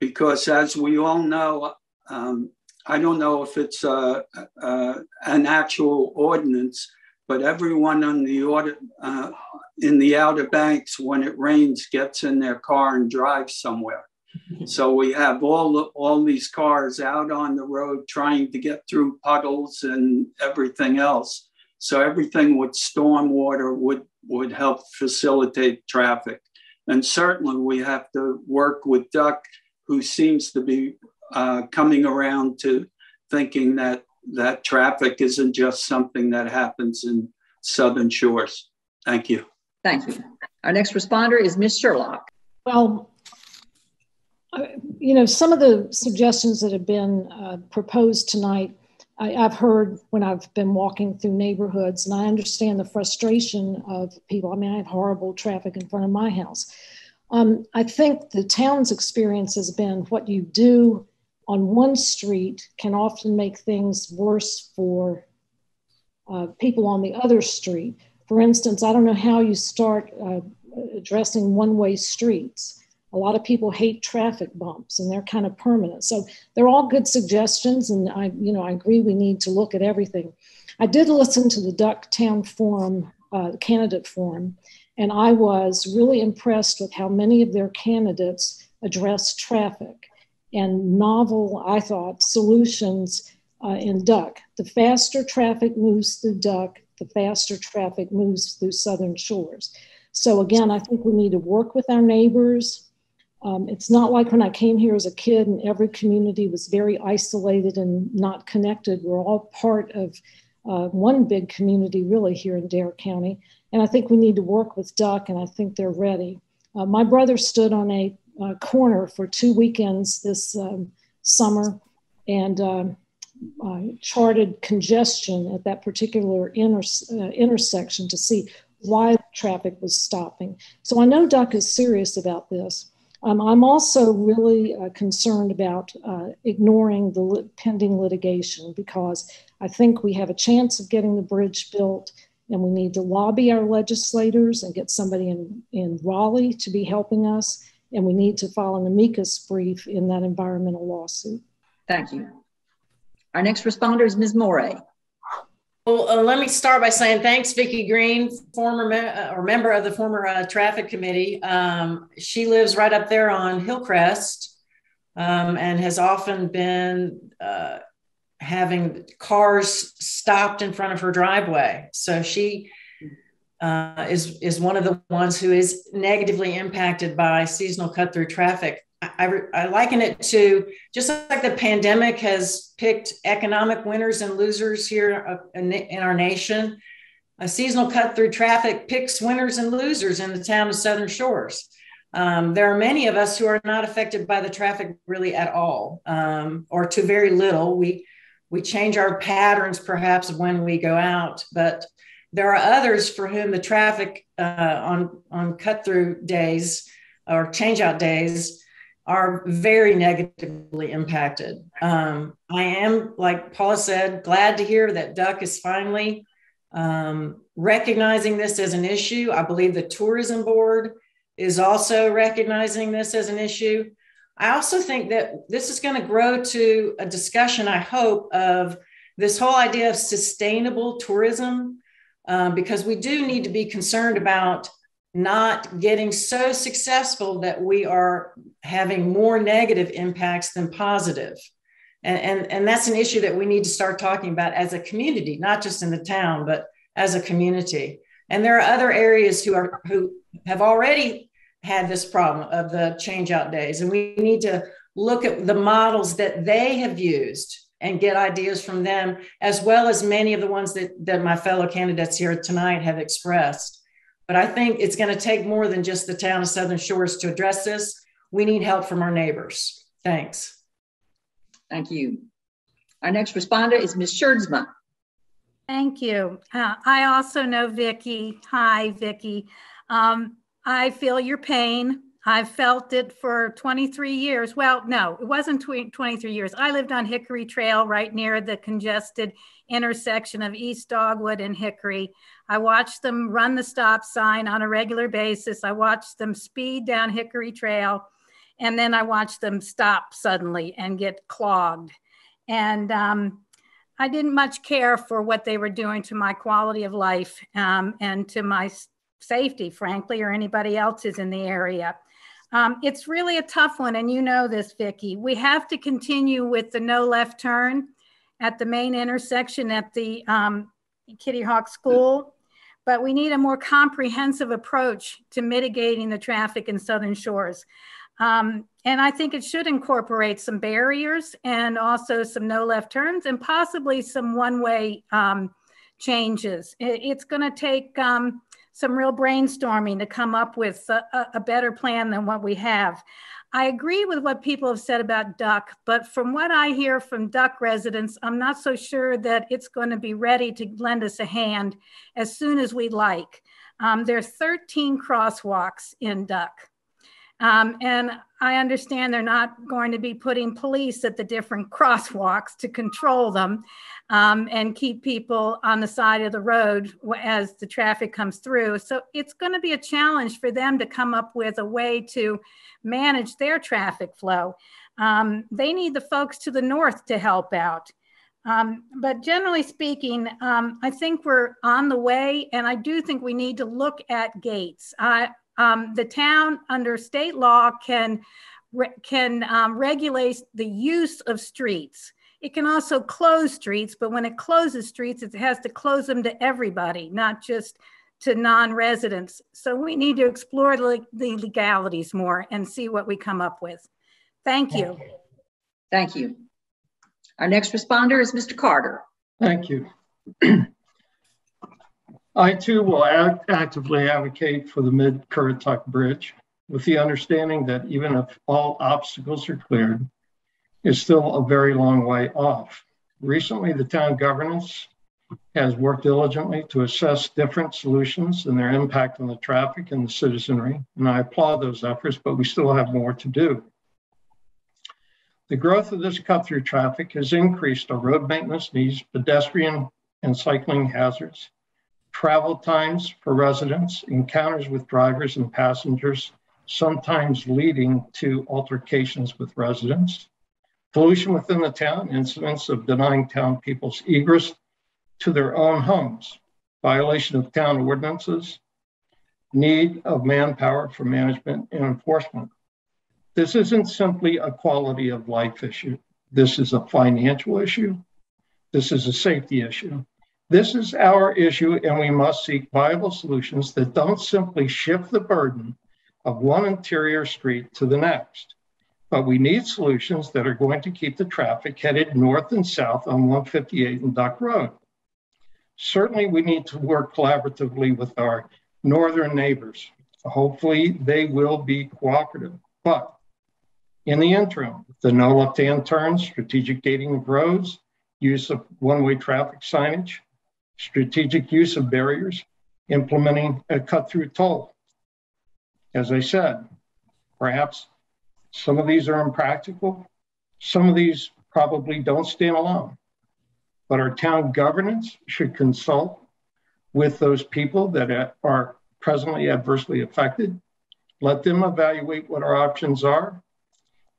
because as we all know, I don't know if it's an actual ordinance, but everyone on the in the Outer Banks, when it rains, gets in their car and drives somewhere. So we have all these cars out on the road trying to get through puddles and everything else. So everything with stormwater would help facilitate traffic. And certainly we have to work with Duck, who seems to be coming around to thinking that traffic isn't just something that happens in Southern Shores. Thank you. Thank you. Our next responder is Ms. Sherlock. Well, you know, some of the suggestions that have been proposed tonight, I've heard when I've been walking through neighborhoods, and I understand the frustration of people. I mean, I have horrible traffic in front of my house. I think the town's experience has been what you do on one street can often make things worse for people on the other street. For instance, I don't know how you start addressing one-way streets. A lot of people hate traffic bumps, and they're kind of permanent. So they're all good suggestions, and I agree we need to look at everything. I did listen to the Ducktown Forum, candidate forum, and I was really impressed with how many of their candidates addressed traffic and novel, I thought, solutions in Duck. The faster traffic moves through Duck, the faster traffic moves through Southern Shores. So again, I think we need to work with our neighbors. It's not like when I came here as a kid and every community was very isolated and not connected. We're all part of one big community really here in Dare County. And I think we need to work with Duck, and I think they're ready. My brother stood on a corner for 2 weekends this summer and charted congestion at that particular intersection to see why traffic was stopping. So I know Duck is serious about this. I'm also really concerned about ignoring the pending litigation, because I think we have a chance of getting the bridge built, and we need to lobby our legislators and get somebody in Raleigh to be helping us, and we need to file an amicus brief in that environmental lawsuit. Thank you. Our next responder is Ms. Morey. Well, let me start by saying thanks, Vicki Green, member of the former traffic committee. She lives right up there on Hillcrest and has often been having cars stopped in front of her driveway. So she is one of the ones who is negatively impacted by seasonal cut-through traffic. I liken it to just like the pandemic has picked economic winners and losers here in our nation. A seasonal cut-through traffic picks winners and losers in the town of Southern Shores. There are many of us who are not affected by the traffic really at all, or to very little. We change our patterns perhaps of when we go out, but there are others for whom the traffic on cut-through days or change-out days are very negatively impacted. I am, like Paula said, glad to hear that Duck is finally recognizing this as an issue. I believe the Tourism Board is also recognizing this as an issue. I also think that this is going to grow to a discussion, I hope, of this whole idea of sustainable tourism, because we do need to be concerned about not getting so successful that we are having more negative impacts than positive. And that's an issue that we need to start talking about as a community, not just in the town, but as a community. And there are other areas who have already had this problem of the change out days. And we need to look at the models that they have used and get ideas from them, as well as many of the ones that my fellow candidates here tonight have expressed. But I think it's going to take more than just the town of Southern Shores to address this. We need help from our neighbors. Thanks. Thank you. Our next responder is Ms. Scherdsma. Thank you. I also know Vicki. Hi, Vicki. I feel your pain. I've felt it for 23 years. Well, no, it wasn't 23 years. I lived on Hickory Trail right near the congested intersection of East Dogwood and Hickory. I watched them run the stop sign on a regular basis. I watched them speed down Hickory Trail, and then I watched them stop suddenly and get clogged. And I didn't much care for what they were doing to my quality of life and to my safety, frankly, or anybody else's in the area. It's really a tough one, and you know this, Vicki. We have to continue with the no left turn at the main intersection at the Kitty Hawk School, but we need a more comprehensive approach to mitigating the traffic in Southern Shores. And I think it should incorporate some barriers and also some no left turns and possibly some one-way changes. It's going to take some real brainstorming to come up with a better plan than what we have. I agree with what people have said about Duck, but from what I hear from Duck residents, I'm not so sure that it's going to be ready to lend us a hand as soon as we'd like. There are 13 crosswalks in Duck. And I understand they're not going to be putting police at the different crosswalks to control them and keep people on the side of the road as the traffic comes through. So it's going to be a challenge for them to come up with a way to manage their traffic flow. They need the folks to the north to help out. But generally speaking, I think we're on the way, and I do think we need to look at gates. The town under state law can regulate the use of streets. It can also close streets, but when it closes streets, it has to close them to everybody, not just to non-residents. So we need to explore the legalities more and see what we come up with. Thank you. Thank you. Our next responder is Mr. Carter. Thank you. I too will actively advocate for the Mid-Currituck Bridge, with the understanding that even if all obstacles are cleared, it's still a very long way off. Recently, the town governance has worked diligently to assess different solutions and their impact on the traffic and the citizenry, and I applaud those efforts, but we still have more to do. The growth of this cut-through traffic has increased our road maintenance needs, pedestrian and cycling hazards, travel times for residents, encounters with drivers and passengers, sometimes leading to altercations with residents, pollution within the town, incidents of denying town people's egress to their own homes, violation of town ordinances, need of manpower for management and enforcement. This isn't simply a quality of life issue. This is a financial issue. This is a safety issue. This is our issue, and we must seek viable solutions that don't simply shift the burden of one interior street to the next. But we need solutions that are going to keep the traffic headed north and south on 158 and Duck Road. Certainly, we need to work collaboratively with our northern neighbors. Hopefully, they will be cooperative. But in the interim, the no left-hand turns, strategic gating of roads, use of one-way traffic signage, strategic use of barriers, implementing a cut-through toll. As I said, perhaps some of these are impractical. Some of these probably don't stand alone. But our town governance should consult with those people that are presently adversely affected. Let them evaluate what our options are.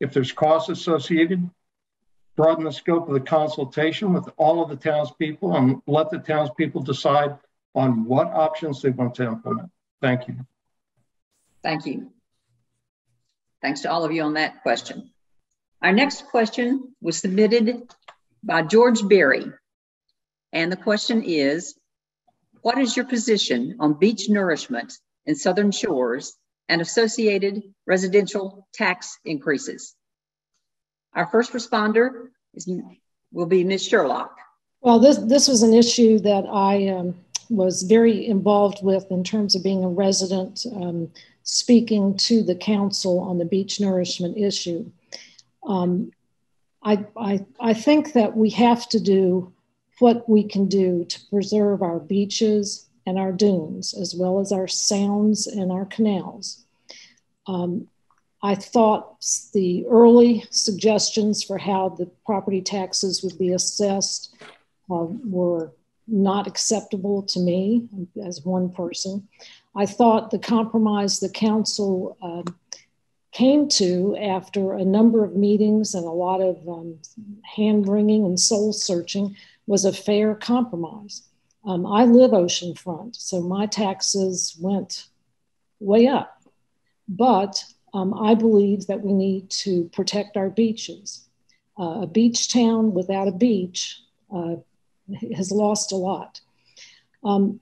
If there's costs associated, broaden the scope of the consultation with all of the townspeople and let the townspeople decide on what options they want to implement. Thank you. Thank you. Thanks to all of you on that question. Our next question was submitted by George Berry. And the question is, what is your position on beach nourishment in Southern Shores and associated residential tax increases? Our first responder will be Ms. Sherlock. Well, this was an issue that I was very involved with in terms of being a resident, speaking to the council on the beach nourishment issue. I think that we have to do what we can do to preserve our beaches and our dunes, as well as our sounds and our canals. I thought the early suggestions for how the property taxes would be assessed were not acceptable to me as one person. I thought the compromise the council came to after a number of meetings and a lot of hand-wringing and soul-searching was a fair compromise. I live oceanfront, so my taxes went way up. But I believe that we need to protect our beaches. A beach town without a beach has lost a lot.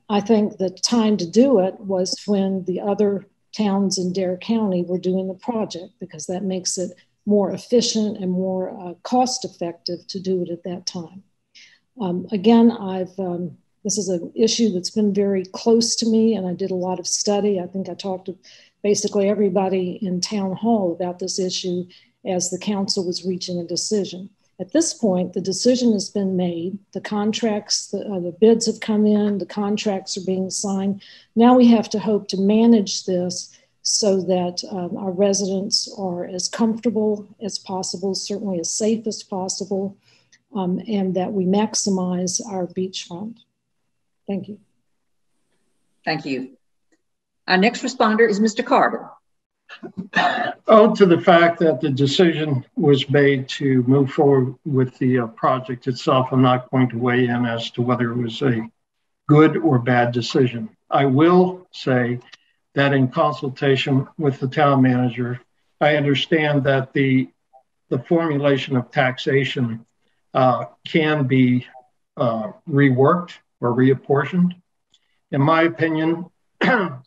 I think the time to do it was when the other towns in Dare County were doing the project, because that makes it more efficient and more cost effective to do it at that time. Again, this is an issue that's been very close to me, and I did a lot of study. I think I talked to basically everybody in town hall about this issue as the council was reaching a decision. At this point, the decision has been made. The contracts, the bids have come in, the contracts are being signed. Now we have to hope to manage this so that our residents are as comfortable as possible, certainly as safe as possible, and that we maximize our beachfront. Thank you. Thank you. Our next responder is Mr. Carter. Owed to the fact that the decision was made to move forward with the project itself, I'm not going to weigh in as to whether it was a good or bad decision. I will say that in consultation with the town manager, I understand that the formulation of taxation can be reworked or reapportioned. In my opinion,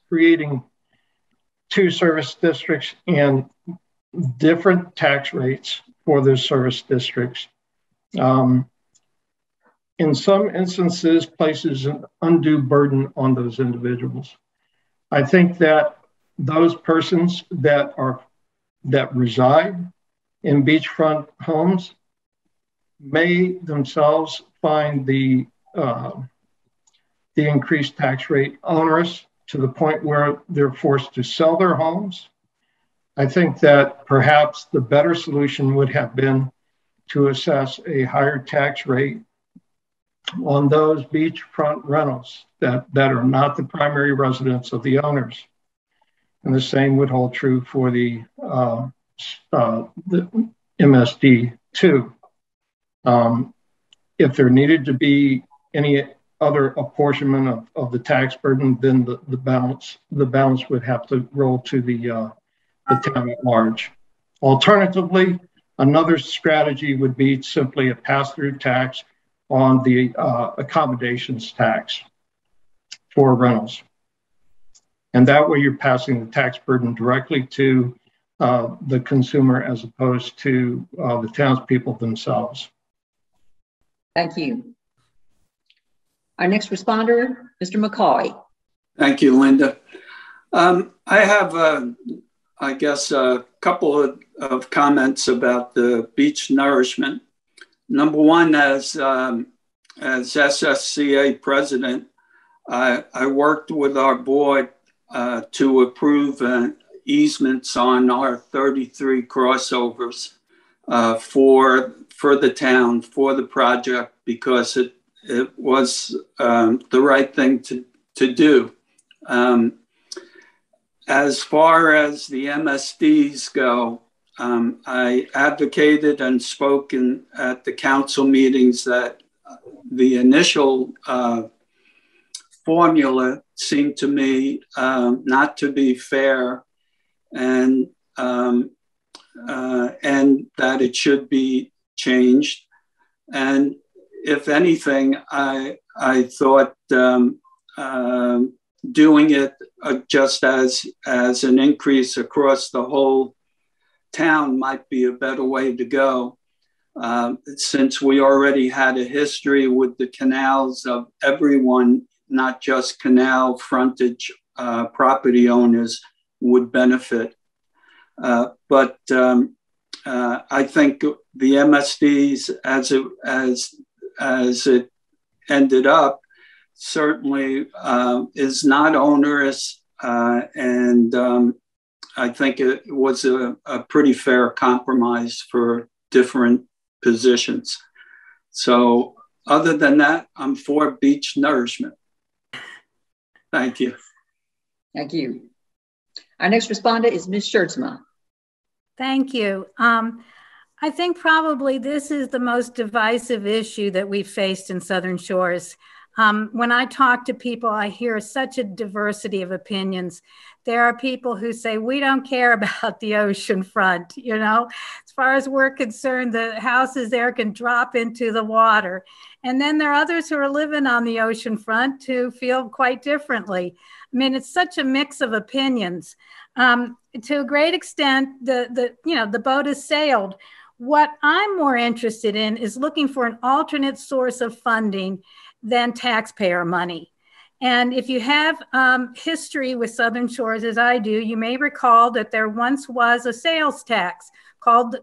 creating two service districts and different tax rates for those service districts, in some instances, places an undue burden on those individuals. I think that those persons that reside in beachfront homes may themselves find the the increased tax rate onerous to the point where they're forced to sell their homes. I think that perhaps the better solution would have been to assess a higher tax rate on those beachfront rentals that are not the primary residence of the owners. And the same would hold true for the MSD too. If there needed to be any other apportionment of the tax burden, then the balance would have to roll to the town at large. Alternatively, another strategy would be simply a pass-through tax on the accommodations tax for rentals. And that way you're passing the tax burden directly to the consumer as opposed to the townspeople themselves. Thank you. Our next responder, Mr. McCoy. Thank you, Linda. I have, I guess, a couple of comments about the beach nourishment. Number one, as SSCA president, I worked with our board to approve easements on our 33 crossovers for the town, for the project, because it was the right thing to do. As far as the MSDs go, I advocated and spoken at the council meetings that the initial formula seemed to me not to be fair, and that it should be changed. And if anything, I thought doing it just as an increase across the whole town might be a better way to go, since we already had a history with the canals of everyone, not just canal frontage property owners would benefit. But I think the MSDs, as it ended up, certainly is not onerous, and I think it was a pretty fair compromise for different positions. So other than that, I'm for beach nourishment. Thank you. Thank you. Our next respondent is Ms. Schertzma. Thank you. I think probably this is the most divisive issue that we've faced in Southern Shores. When I talk to people, I hear such a diversity of opinions. There are people who say, we don't care about the ocean front. You know, as far as we're concerned, the houses there can drop into the water. And then there are others who are living on the ocean front who feel quite differently. I mean, it's such a mix of opinions. To a great extent, the boat has sailed. What I'm more interested in is looking for an alternate source of funding than taxpayer money. And if you have history with Southern Shores, as I do, you may recall that there once was a sales tax called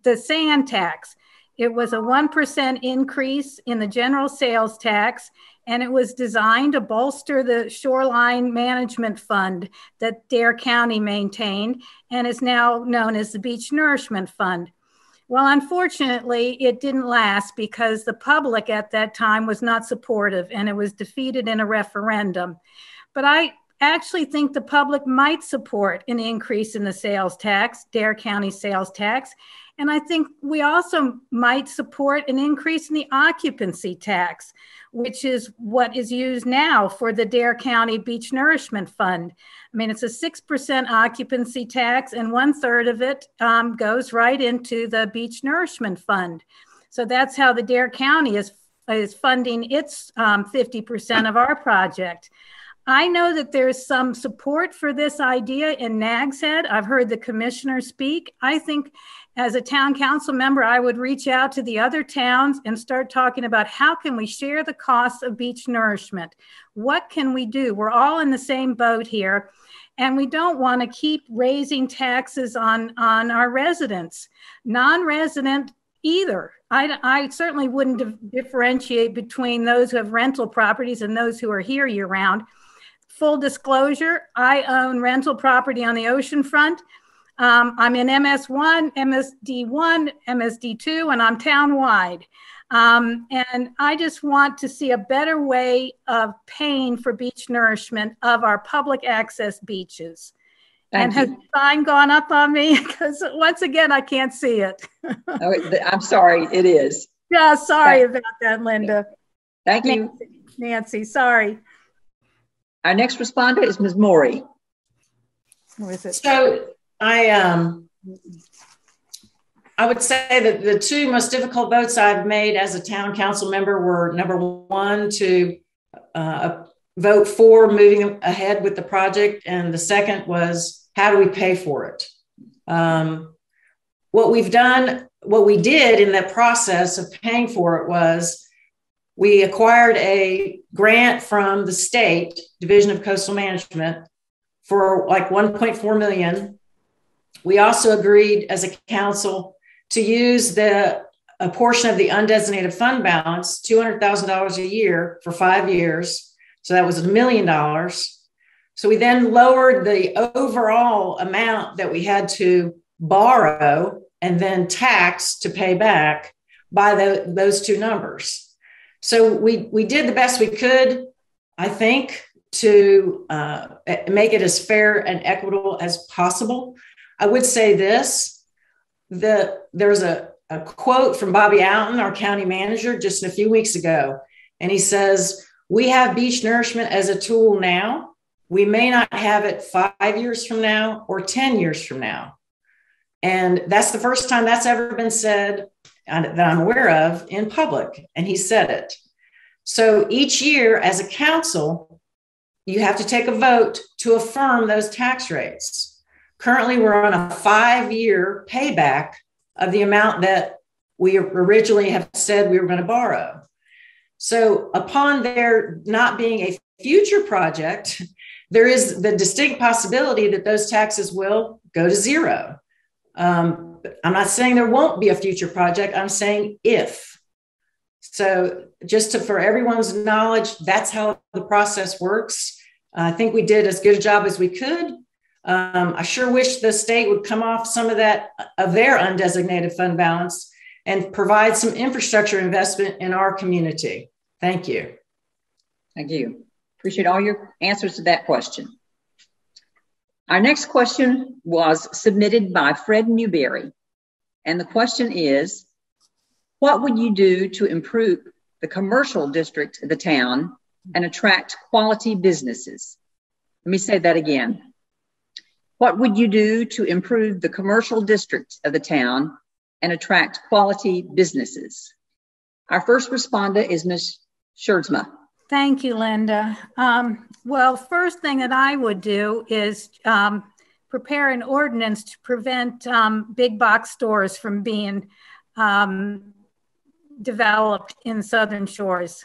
the sand tax. It was a 1% increase in the general sales tax, and it was designed to bolster the shoreline management fund that Dare County maintained and is now known as the Beach Nourishment Fund. Well, unfortunately, it didn't last because the public at that time was not supportive and it was defeated in a referendum. But I actually think the public might support an increase in the sales tax, Dare County sales tax. And I think we also might support an increase in the occupancy tax, which is what is used now for the Dare County Beach Nourishment Fund. I mean, it's a 6% occupancy tax, and 1/3 of it goes right into the Beach Nourishment Fund. So that's how the Dare County is funding its 50% of our project. I know that there's some support for this idea in Nags Head. I've heard the commissioner speak. I think as a town council member, I would reach out to the other towns and start talking about how can we share the costs of beach nourishment? What can we do? We're all in the same boat here, and we don't want to keep raising taxes on our residents. Non-resident either. I certainly wouldn't differentiate between those who have rental properties and those who are here year round. Full disclosure, I own rental property on the ocean front. I'm in MS1, MSD1, MSD2, and I'm townwide. And I just want to see a better way of paying for beach nourishment of our public access beaches. And has the sign gone up on me? Because once again, I can't see it. Oh, I'm sorry, it is. Yeah, sorry about that, Linda. Thank you. Nancy, sorry. Our next responder is Ms. Morey. Who is it? So I would say that the two most difficult votes I've made as a town council member were, number one, to vote for moving ahead with the project, and the second was, how do we pay for it? What we did in that process of paying for it was we acquired a grant from the state Division of Coastal Management for like $1.4 million. We also agreed as a council to use a portion of the undesignated fund balance, $200,000 a year for 5 years. So that was $1 million. So we then lowered the overall amount that we had to borrow and then tax to pay back by those two numbers. So we did the best we could, I think, to make it as fair and equitable as possible. I would say this, there's a quote from Bobby Alton, our county manager, just a few weeks ago. And he says, we have beach nourishment as a tool now. We may not have it 5 years from now or 10 years from now. And that's the first time that's ever been said that I'm aware of in public. And he said it. So each year as a council, you have to take a vote to affirm those tax rates. Currently, we're on a 5-year payback of the amount that we originally have said we were going to borrow. So upon there not being a future project, there is the distinct possibility that those taxes will go to zero. I'm not saying there won't be a future project. I'm saying if. So just for everyone's knowledge, that's how the process works. I think we did as good a job as we could. I sure wish the state would come off some of that of their undesignated fund balance and provide some infrastructure investment in our community. Thank you. Thank you. Appreciate all your answers to that question. Our next question was submitted by Fred Newberry. And the question is, what would you do to improve the commercial district of the town and attract quality businesses? Let me say that again. What would you do to improve the commercial district of the town and attract quality businesses? Our first responder is Ms. Scherdsma. Thank you, Linda. Well, first thing that I would do is prepare an ordinance to prevent big box stores from being developed in Southern Shores.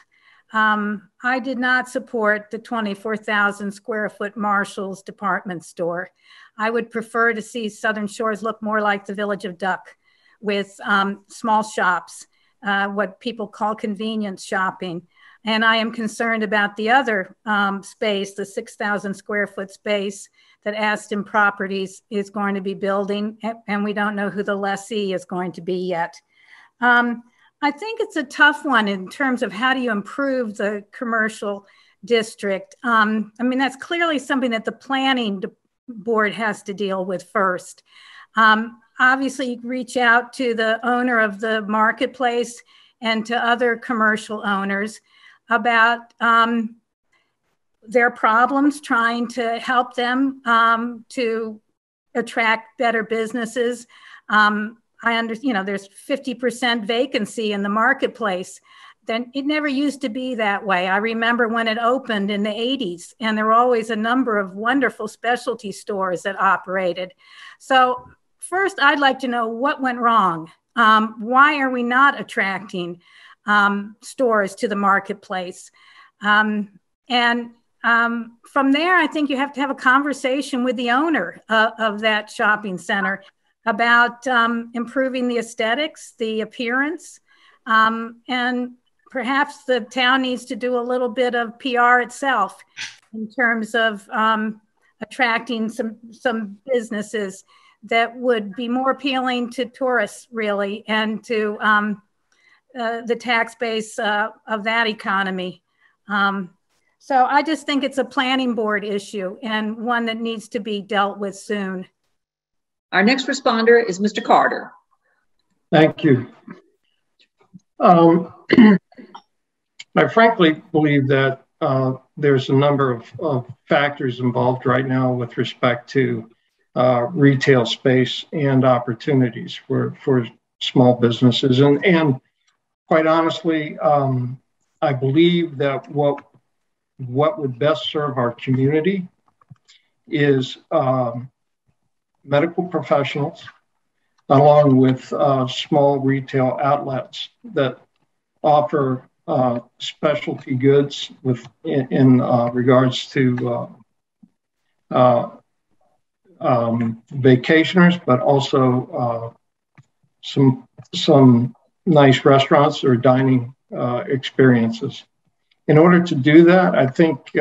I did not support the 24,000 square foot Marshall's department store. I would prefer to see Southern Shores look more like the Village of Duck with small shops, what people call convenience shopping. And I am concerned about the other space, the 6,000 square foot space that Aston Properties is going to be building, and we don't know who the lessee is going to be yet. I think it's a tough one in terms of how do you improve the commercial district. I mean, that's clearly something that the planning board has to deal with first. Obviously, you reach out to the owner of the marketplace and to other commercial owners about their problems, trying to help them to attract better businesses. I understand, there's 50% vacancy in the marketplace. Then it never used to be that way. I remember when it opened in the 80s, and there were always a number of wonderful specialty stores that operated. So first, I'd like to know what went wrong. Why are we not attracting stores to the marketplace? And from there, I think you have to have a conversation with the owner of that shopping center. about improving the aesthetics, the appearance, and perhaps the town needs to do a little bit of PR itself in terms of attracting some businesses that would be more appealing to tourists, really, and to the tax base of that economy. So I just think it's a planning board issue and one that needs to be dealt with soon. Our next responder is Mr. Carter. Thank you. I frankly believe that there's a number of factors involved right now with respect to retail space and opportunities for small businesses. And quite honestly, I believe that what would best serve our community is medical professionals, along with small retail outlets that offer specialty goods in regards to vacationers, but also some nice restaurants or dining experiences. In order to do that, I think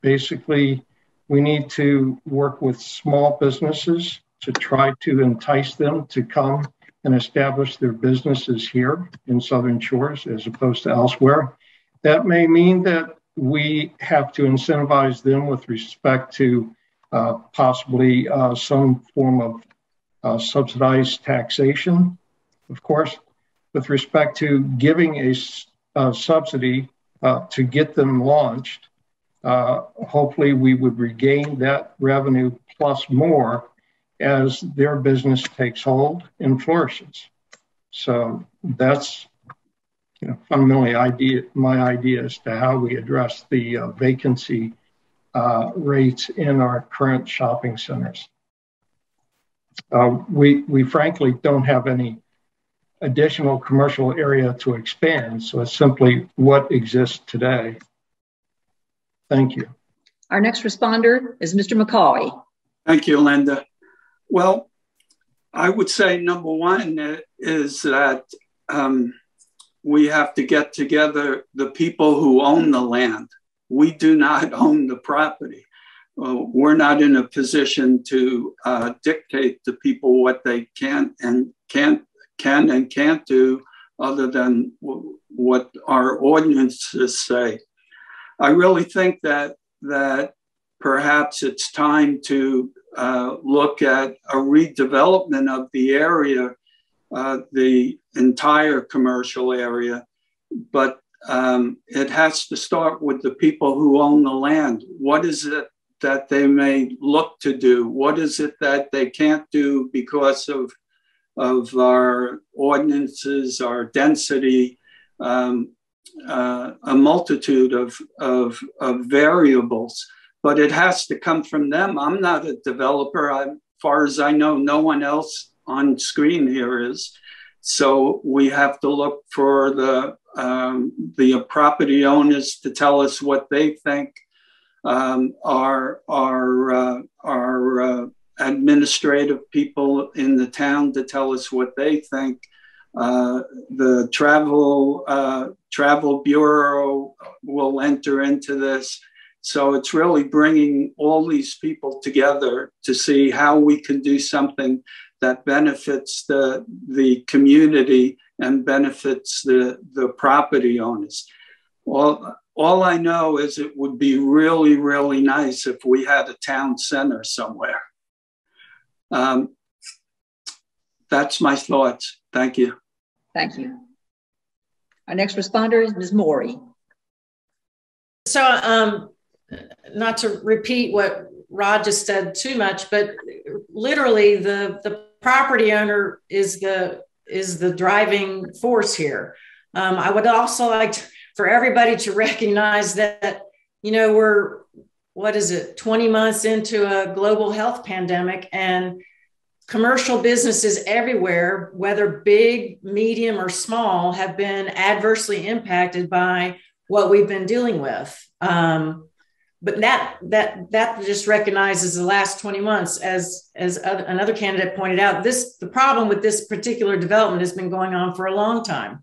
basically we need to work with small businesses to try to entice them to come and establish their businesses here in Southern Shores as opposed to elsewhere. That may mean that we have to incentivize them with respect to possibly some form of subsidized taxation, of course, with respect to giving a subsidy to get them launched. Hopefully we would regain that revenue plus more as their business takes hold and flourishes. So that's fundamentally my idea as to how we address the vacancy rates in our current shopping centers. We frankly don't have any additional commercial area to expand, so it's simply what exists today. Thank you. Our next responder is Mr. McCauley. Thank you, Linda. Well, I would say number one is that we have to get together the people who own the land. We do not own the property. We're not in a position to dictate to people what they can and can't do other than what our ordinances say. I really think that perhaps it's time to look at a redevelopment of the area, the entire commercial area, but it has to start with the people who own the land. What is it that they may look to do? What is it that they can't do because of our ordinances, our density, a multitude of variables? But it has to come from them. I'm not a developer. As far as I know, no one else on screen here is. So we have to look for the property owners to tell us what they think. Our administrative people in the town to tell us what they think. The travel bureau will enter into this. So it's really bringing all these people together to see how we can do something that benefits the community and benefits the property owners. All I know is it would be really, really nice if we had a town center somewhere. That's my thoughts. Thank you. Thank you. Our next responder is Ms. Morey. So, not to repeat what Rod just said too much, but literally the property owner is the driving force here. I would also like for everybody to recognize that, we're, 20 months into a global health pandemic, and commercial businesses everywhere, whether big, medium, or small, have been adversely impacted by what we've been dealing with. but that just recognizes the last 20 months, as another candidate pointed out, the problem with this particular development has been going on for a long time.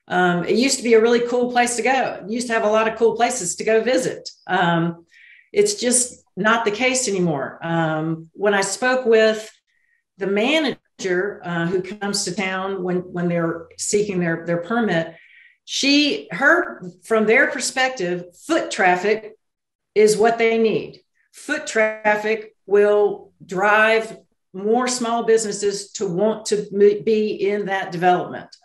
It used to be a really cool place to go. It used to have a lot of cool places to go visit. It's just not the case anymore. When I spoke with the manager who comes to town when they're seeking their permit, from their perspective, foot traffic is what they need. Foot traffic will drive more small businesses to want to be in that development.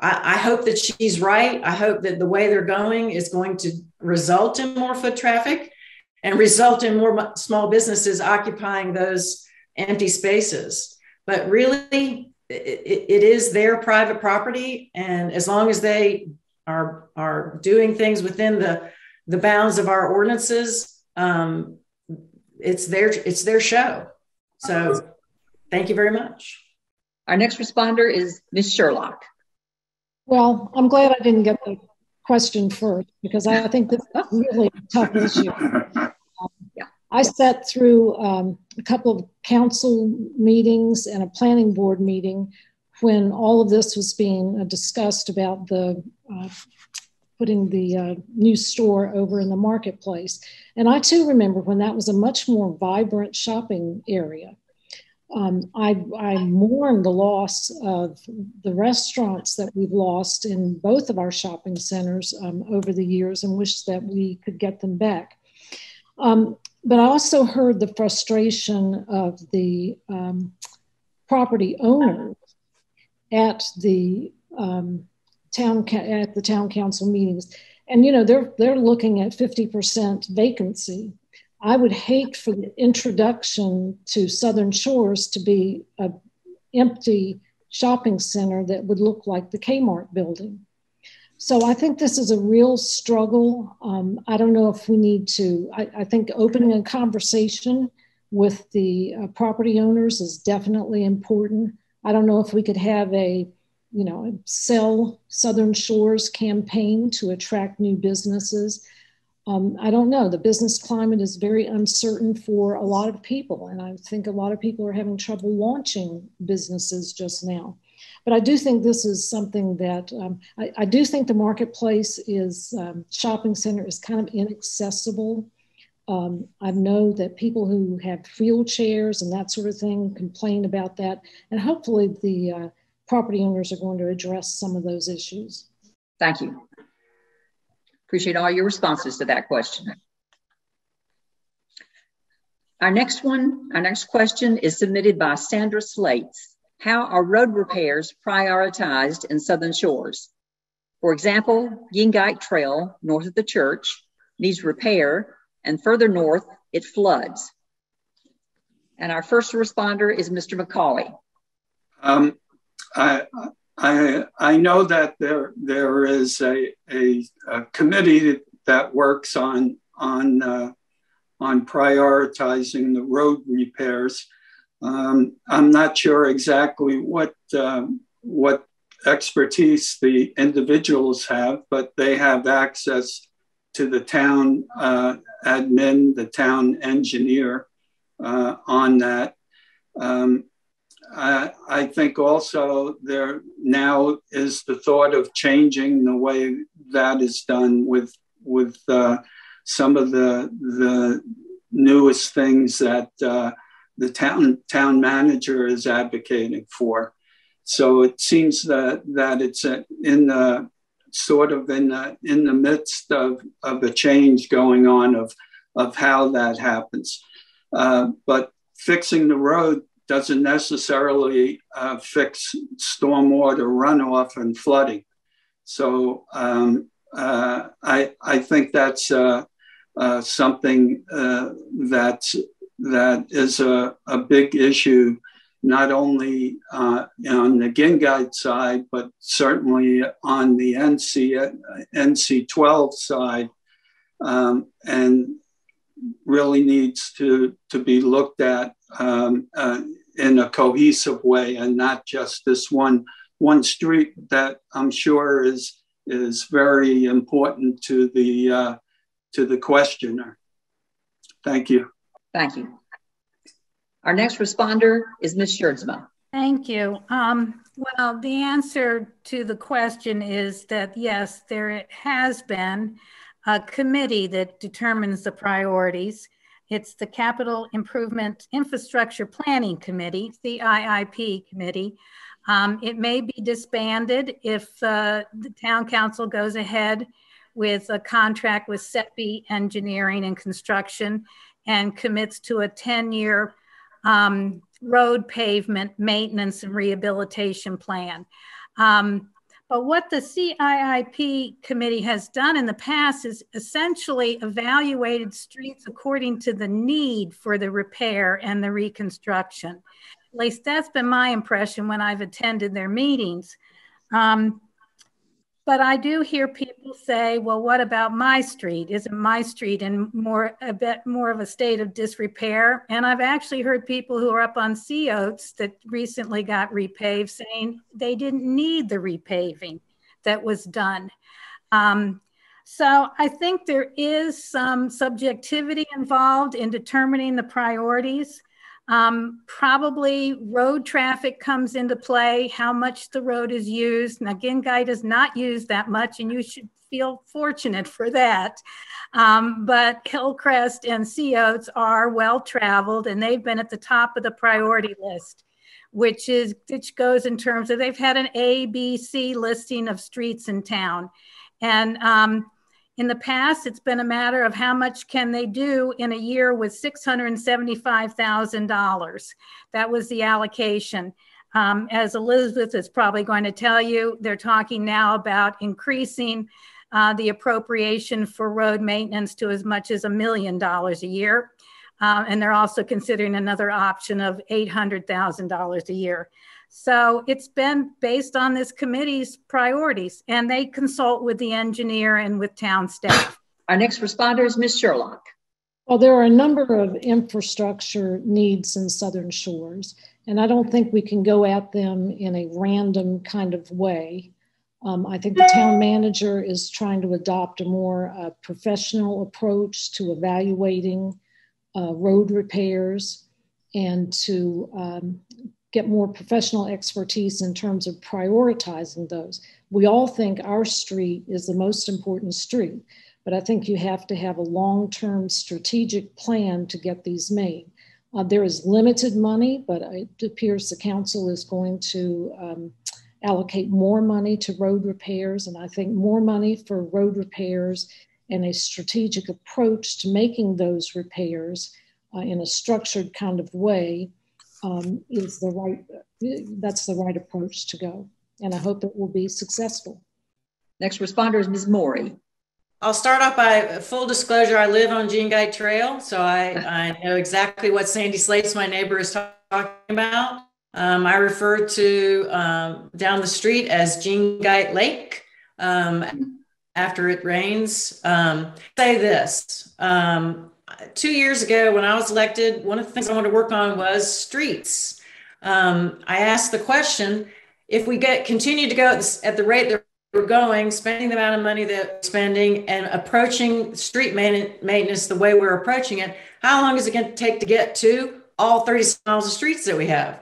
I hope that she's right. I hope that the way they're going is going to result in more foot traffic and result in more small businesses occupying those empty spaces. But really, it is their private property. And as long as they are doing things within the bounds of our ordinances, it's their show. So thank you very much. Our next responder is Ms. Sherlock. Well, I'm glad I didn't get the question first, because I think this is really a tough issue. I sat through a couple of council meetings and a planning board meeting when all of this was being discussed about the putting the new store over in the marketplace. And I too remember when that was a much more vibrant shopping area. I mourn the loss of the restaurants that we've lost in both of our shopping centers over the years, and wish that we could get them back. But I also heard the frustration of the property owners at the town council meetings, and they're looking at 50% vacancy. I would hate for the introduction to Southern Shores to be an empty shopping center that would look like the Kmart building. So I think this is a real struggle. I don't know if we need to, I think opening a conversation with the property owners is definitely important. I don't know if we could have a Sell Southern Shores campaign to attract new businesses. I don't know. The business climate is very uncertain for a lot of people. And I think a lot of people are having trouble launching businesses just now. But I do think this is something that, I do think the marketplace shopping center is kind of inaccessible. I know that people who have wheelchairs and that sort of thing complain about that. And hopefully the property owners are going to address some of those issues. Thank you. Appreciate all your responses to that question. Our next question is submitted by Sandra Slates. How are road repairs prioritized in Southern Shores? For example, Yingite Trail, north of the church, needs repair, and further north, it floods. And our first responder is Mr. McCauley. I know that there is a committee that works on prioritizing the road repairs. I'm not sure exactly what expertise the individuals have, but they have access to the town admin, the town engineer on that. I think also there now is the thought of changing the way that is done with some of the newest things that the town manager is advocating for. So it seems that it's in the midst of a change going on of how that happens. But fixing the road doesn't necessarily fix stormwater runoff and flooding. So I think that's something that is a big issue, not only on the Gingite side, but certainly on the NC12 side, and really needs to be looked at in a cohesive way, and not just this one street that I'm sure is very important to the questioner. Thank you. Thank you. Our next responder is Ms. Schertzma. Thank you. Well, the answer to the question is that yes, there has been a committee that determines the priorities. It's the Capital Improvement Infrastructure Planning Committee, the IIP committee. It may be disbanded if the town council goes ahead with a contract with SETB Engineering and Construction and commits to a 10-year road pavement maintenance and rehabilitation plan. But what the CIIP committee has done in the past is essentially evaluated streets according to the need for the repair and the reconstruction. At least that's been my impression when I've attended their meetings. But I do hear people say, well, what about my street? Isn't my street in a bit more of a state of disrepair? And I've actually heard people who are up on Sea Oats that recently got repaved saying they didn't need the repaving that was done. So I think there is some subjectivity involved in determining the priorities. Probably road traffic comes into play, how much the road is used. Now, Guy does not use that much, and you should feel fortunate for that. But Hillcrest and Sea Oats are well-traveled, and they've been at the top of the priority list, which goes in terms of they've had an A, B, C listing of streets in town. And in the past, it's been a matter of how much can they do in a year with $675,000. That was the allocation. As Elizabeth is probably going to tell you, they're talking now about increasing the appropriation for road maintenance to as much as $1 million a year. And they're also considering another option of $800,000 a year. So it's been based on this committee's priorities, and they consult with the engineer and with town staff. Our next responder is Ms. Sherlock. Well, there are a number of infrastructure needs in Southern Shores, and I don't think we can go at them in a random kind of way. I think the town manager is trying to adopt a more professional approach to evaluating road repairs and to get more professional expertise in terms of prioritizing those. We all think our street is the most important street, but I think you have to have a long-term strategic plan to get these made. There is limited money, but it appears the council is going to allocate more money to road repairs, and I think more money for road repairs and a strategic approach to making those repairs in a structured kind of way that's the right approach to go. And I hope it will be successful. Next responder is Ms. Morey. I'll start off by full disclosure. I live on Jean Guy Trail, so I know exactly what Sandy Slates, my neighbor, is talking about. I refer to down the street as Jean Guy Lake after it rains. Say this. 2 years ago, when I was elected, one of the things I wanted to work on was streets. I asked the question, if we continue to go at the rate that we're going, spending the amount of money that we're spending and approaching street maintenance the way we're approaching it, how long is it going to take to get to all 36 miles of streets that we have?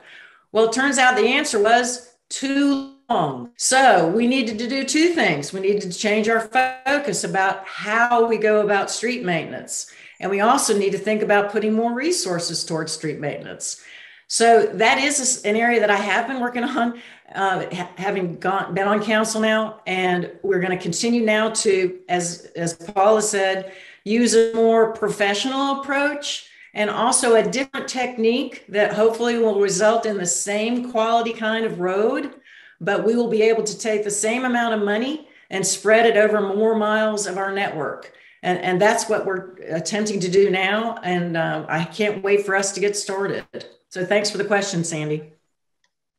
Well, it turns out the answer was too long. So we needed to do two things. We needed to change our focus about how we go about street maintenance. And we also need to think about putting more resources towards street maintenance. So that is an area that I have been working on, having been on council now, and we're going to continue now to, as Paula said, use a more professional approach and also a different technique that hopefully will result in the same quality kind of road, but we will be able to take the same amount of money and spread it over more miles of our network. And that's what we're attempting to do now. And I can't wait for us to get started. So thanks for the question, Sandy.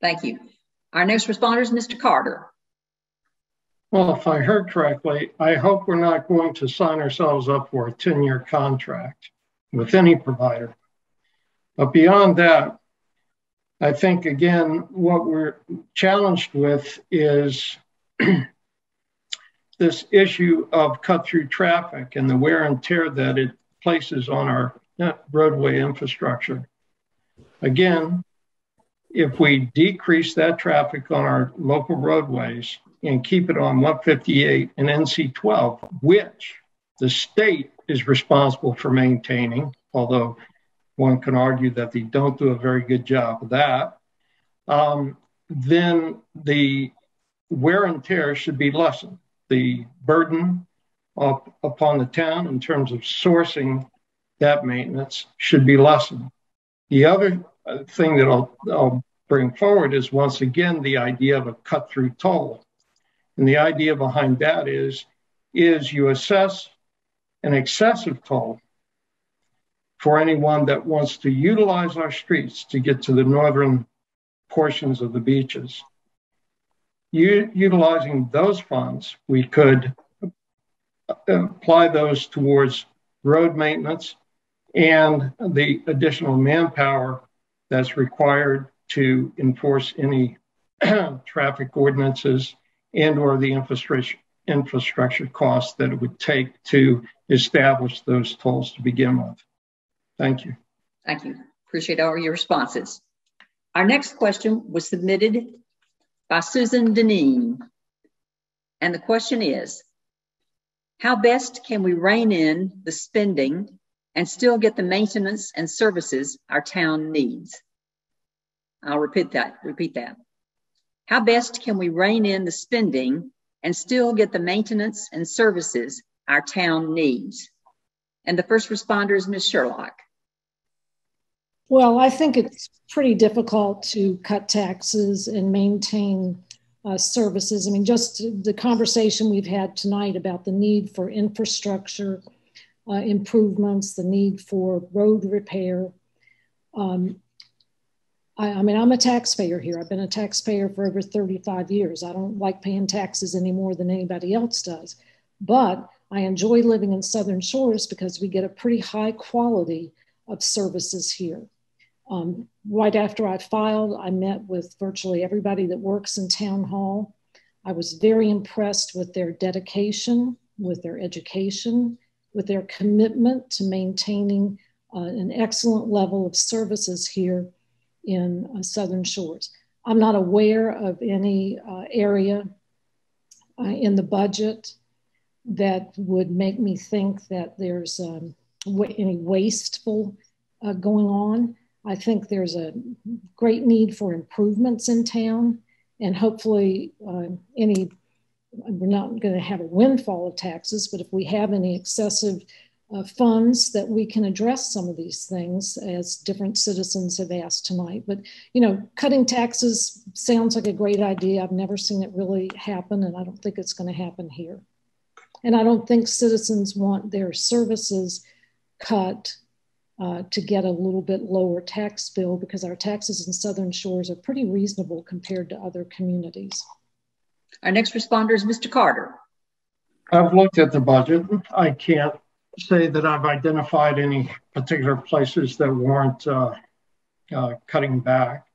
Thank you. Our next responder is Mr. Carter. Well, if I heard correctly, I hope we're not going to sign ourselves up for a 10-year contract with any provider. But beyond that, I think, again, what we're challenged with is this issue of cut-through traffic and the wear and tear that it places on our roadway infrastructure. Again, if we decrease that traffic on our local roadways and keep it on 158 and NC 12, which the state is responsible for maintaining, although one can argue that they don't do a very good job of that, then the wear and tear should be lessened. The burden upon the town in terms of sourcing that maintenance should be lessened. The other thing that I'll bring forward is, once again, the idea of a cut-through toll. And the idea behind that is you assess an excessive toll for anyone that wants to utilize our streets to get to the northern portions of the beaches. Utilizing those funds, we could apply those towards road maintenance and the additional manpower that's required to enforce any traffic ordinances and or the infrastructure costs that it would take to establish those tolls to begin with. Thank you. Thank you. Appreciate all your responses. Our next question was submitted by Susan Deneen. And the question is, how best can we rein in the spending and still get the maintenance and services our town needs? I'll repeat that. How best can we rein in the spending and still get the maintenance and services our town needs? And the first responder is Ms. Sherlock. Well, I think it's pretty difficult to cut taxes and maintain services. I mean, just the conversation we've had tonight about the need for infrastructure improvements, the need for road repair. I mean, I'm a taxpayer here. I've been a taxpayer for over 35 years. I don't like paying taxes any more than anybody else does. But I enjoy living in Southern Shores because we get a pretty high quality of services here. Right after I filed, I met with virtually everybody that works in Town Hall. I was very impressed with their dedication, with their education, with their commitment to maintaining an excellent level of services here in Southern Shores. I'm not aware of any area in the budget that would make me think that there's any wasteful going on. I think there's a great need for improvements in town, and hopefully we're not going to have a windfall of taxes, but if we have any excessive funds, that we can address some of these things, as different citizens have asked tonight. But, you know, cutting taxes sounds like a great idea. I've never seen it really happen, and I don't think it's going to happen here. And I don't think citizens want their services cut to get a little bit lower tax bill, because our taxes in Southern Shores are pretty reasonable compared to other communities. Our next responder is Mr. Carter. I've looked at the budget. I can't say that I've identified any particular places that warrant cutting back.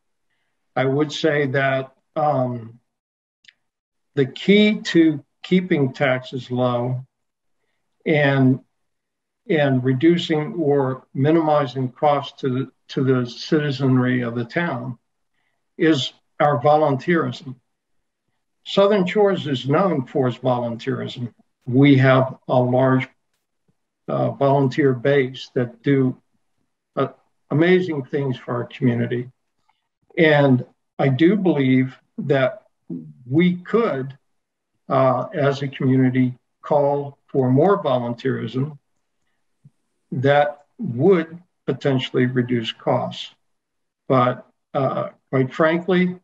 I would say that the key to keeping taxes low and reducing or minimizing costs to the citizenry of the town is our volunteerism. Southern Shores is known for its volunteerism. We have a large volunteer base that do amazing things for our community. And I do believe that we could, as a community, call for more volunteerism that would potentially reduce costs. But quite frankly,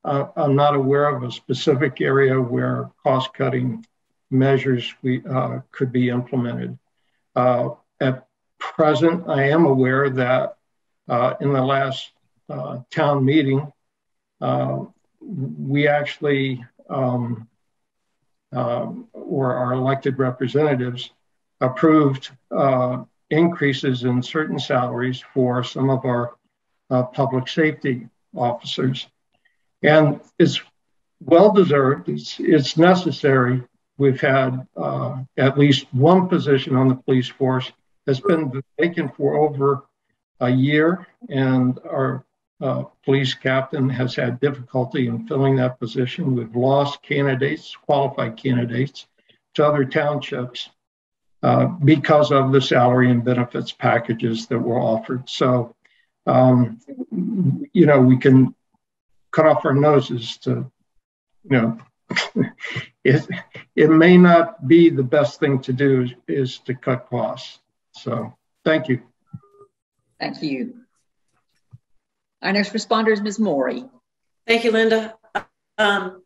I'm not aware of a specific area where cost-cutting measures could be implemented. At present, I am aware that in the last town meeting, we actually, or our elected representatives, approved increases in certain salaries for some of our public safety officers. And it's well-deserved, it's necessary. We've had at least one position on the police force has been vacant for over a year, and our police captain has had difficulty in filling that position. We've lost candidates, qualified candidates, to other townships because of the salary and benefits packages that were offered. So, you know, we can cut off our noses to, you know, it may not be the best thing to do is to cut costs. So thank you. Thank you. Our next responder is Ms. Morey. Thank you, Linda.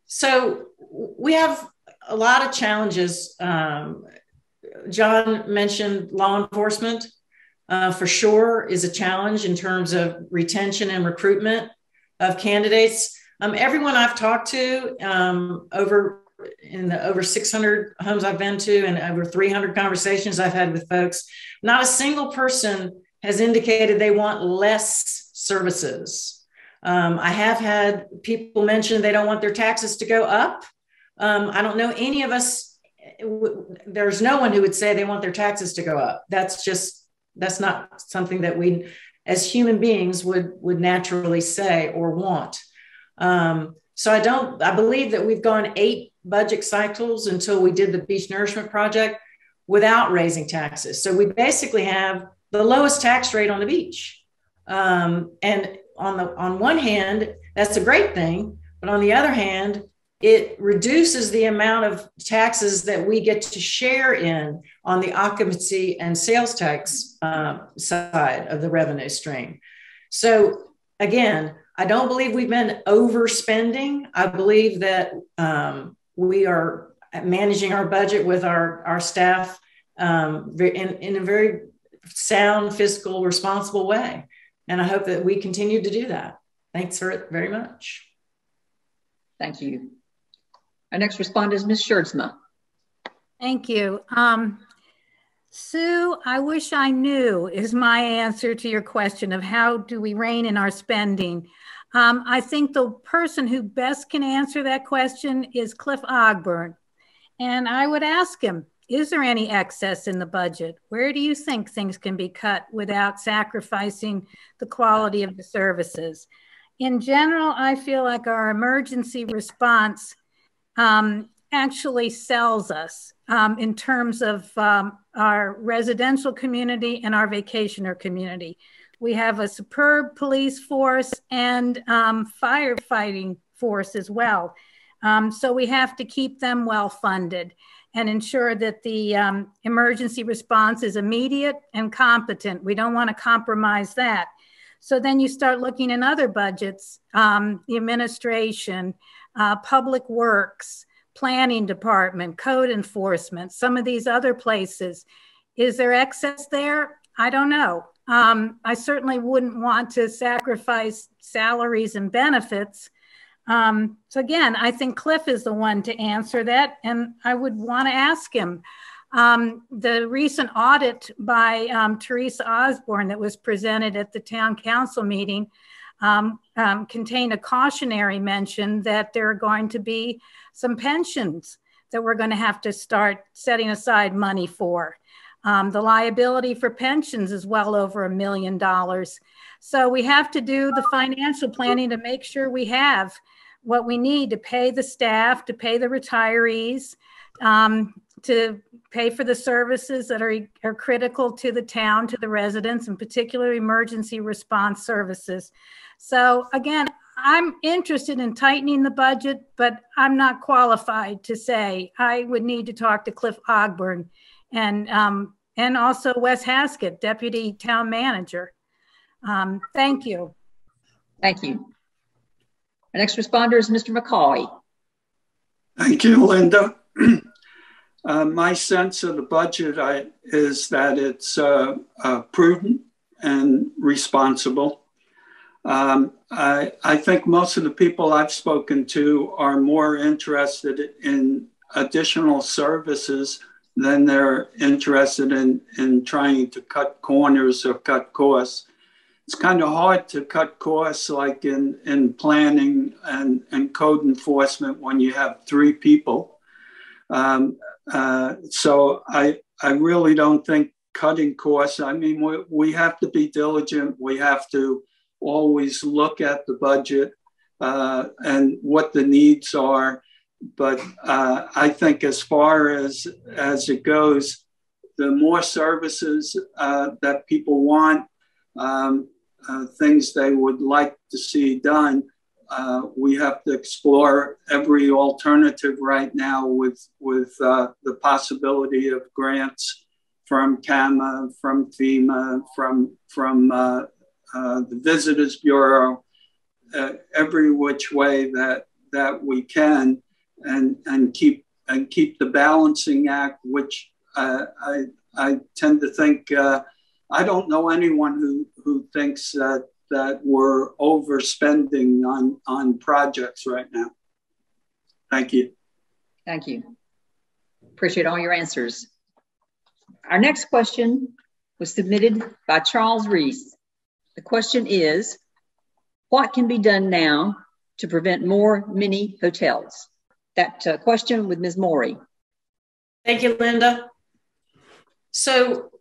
So we have a lot of challenges. John mentioned law enforcement for sure is a challenge in terms of retention and recruitment of candidates. Everyone I've talked to over 600 homes I've been to and over 300 conversations I've had with folks, not a single person has indicated they want less services. I have had people mention they don't want their taxes to go up. I don't know any of us, there's no one who would say they want their taxes to go up. That's not something that we as human beings would naturally say or want. So I believe that we've gone 8 budget cycles until we did the Beach Nourishment Project without raising taxes. So we basically have the lowest tax rate on the beach. And on one hand, that's a great thing, but on the other hand, it reduces the amount of taxes that we get to share in on the occupancy and sales tax side of the revenue stream. So again, I don't believe we've been overspending. I believe that we are managing our budget with our staff in a very sound, fiscal, responsible way. And I hope that we continue to do that. Thanks very much. Thank you. Our next responder is Ms. Schertzma. Thank you. Sue, I wish I knew is my answer to your question of how do we rein in our spending. I think the person who best can answer that question is Cliff Ogburn. And I would ask him, is there any excess in the budget? Where do you think things can be cut without sacrificing the quality of the services? In general, I feel like our emergency response actually sells us in terms of our residential community and our vacationer community. We have a superb police force and firefighting force as well. So we have to keep them well funded and ensure that the emergency response is immediate and competent. We don't want to compromise that. So then you start looking in other budgets, the administration, public works, planning department, code enforcement, some of these other places. Is there excess there? I don't know. I certainly wouldn't want to sacrifice salaries and benefits. So again, I think Cliff is the one to answer that, and I would want to ask him. The recent audit by Teresa Osborne that was presented at the town council meeting contained a cautionary mention that there are going to be some pensions that we're going to have to start setting aside money for. The liability for pensions is well over $1 million. So we have to do the financial planning to make sure we have what we need to pay the staff, to pay the retirees, to pay for the services that are critical to the town, to the residents, in particular emergency response services. So again, I'm interested in tightening the budget, but I'm not qualified to say. I would need to talk to Cliff Ogburn and also Wes Haskett, Deputy Town Manager. Thank you. Thank you. Our next responder is Mr. McCauley. Thank you, Linda. My sense of the budget is that it's prudent and responsible. I think most of the people I've spoken to are more interested in additional services than they're interested in trying to cut corners or cut costs. It's kind of hard to cut costs like in planning and code enforcement when you have 3 people. So I really don't think cutting costs. I mean, we have to be diligent. We have to always look at the budget and what the needs are. But I think as far as it goes, the more services that people want, things they would like to see done, we have to explore every alternative right now with the possibility of grants from CAMA, from FEMA, from the Visitors Bureau, every which way that we can, and keep the balancing act, which I tend to think, I don't know anyone who thinks that we're overspending on projects right now. Thank you. Thank you. Appreciate all your answers. Our next question was submitted by Charles Reese. The question is, what can be done now to prevent more mini hotels? That question with Ms. Morey. Thank you, Linda. So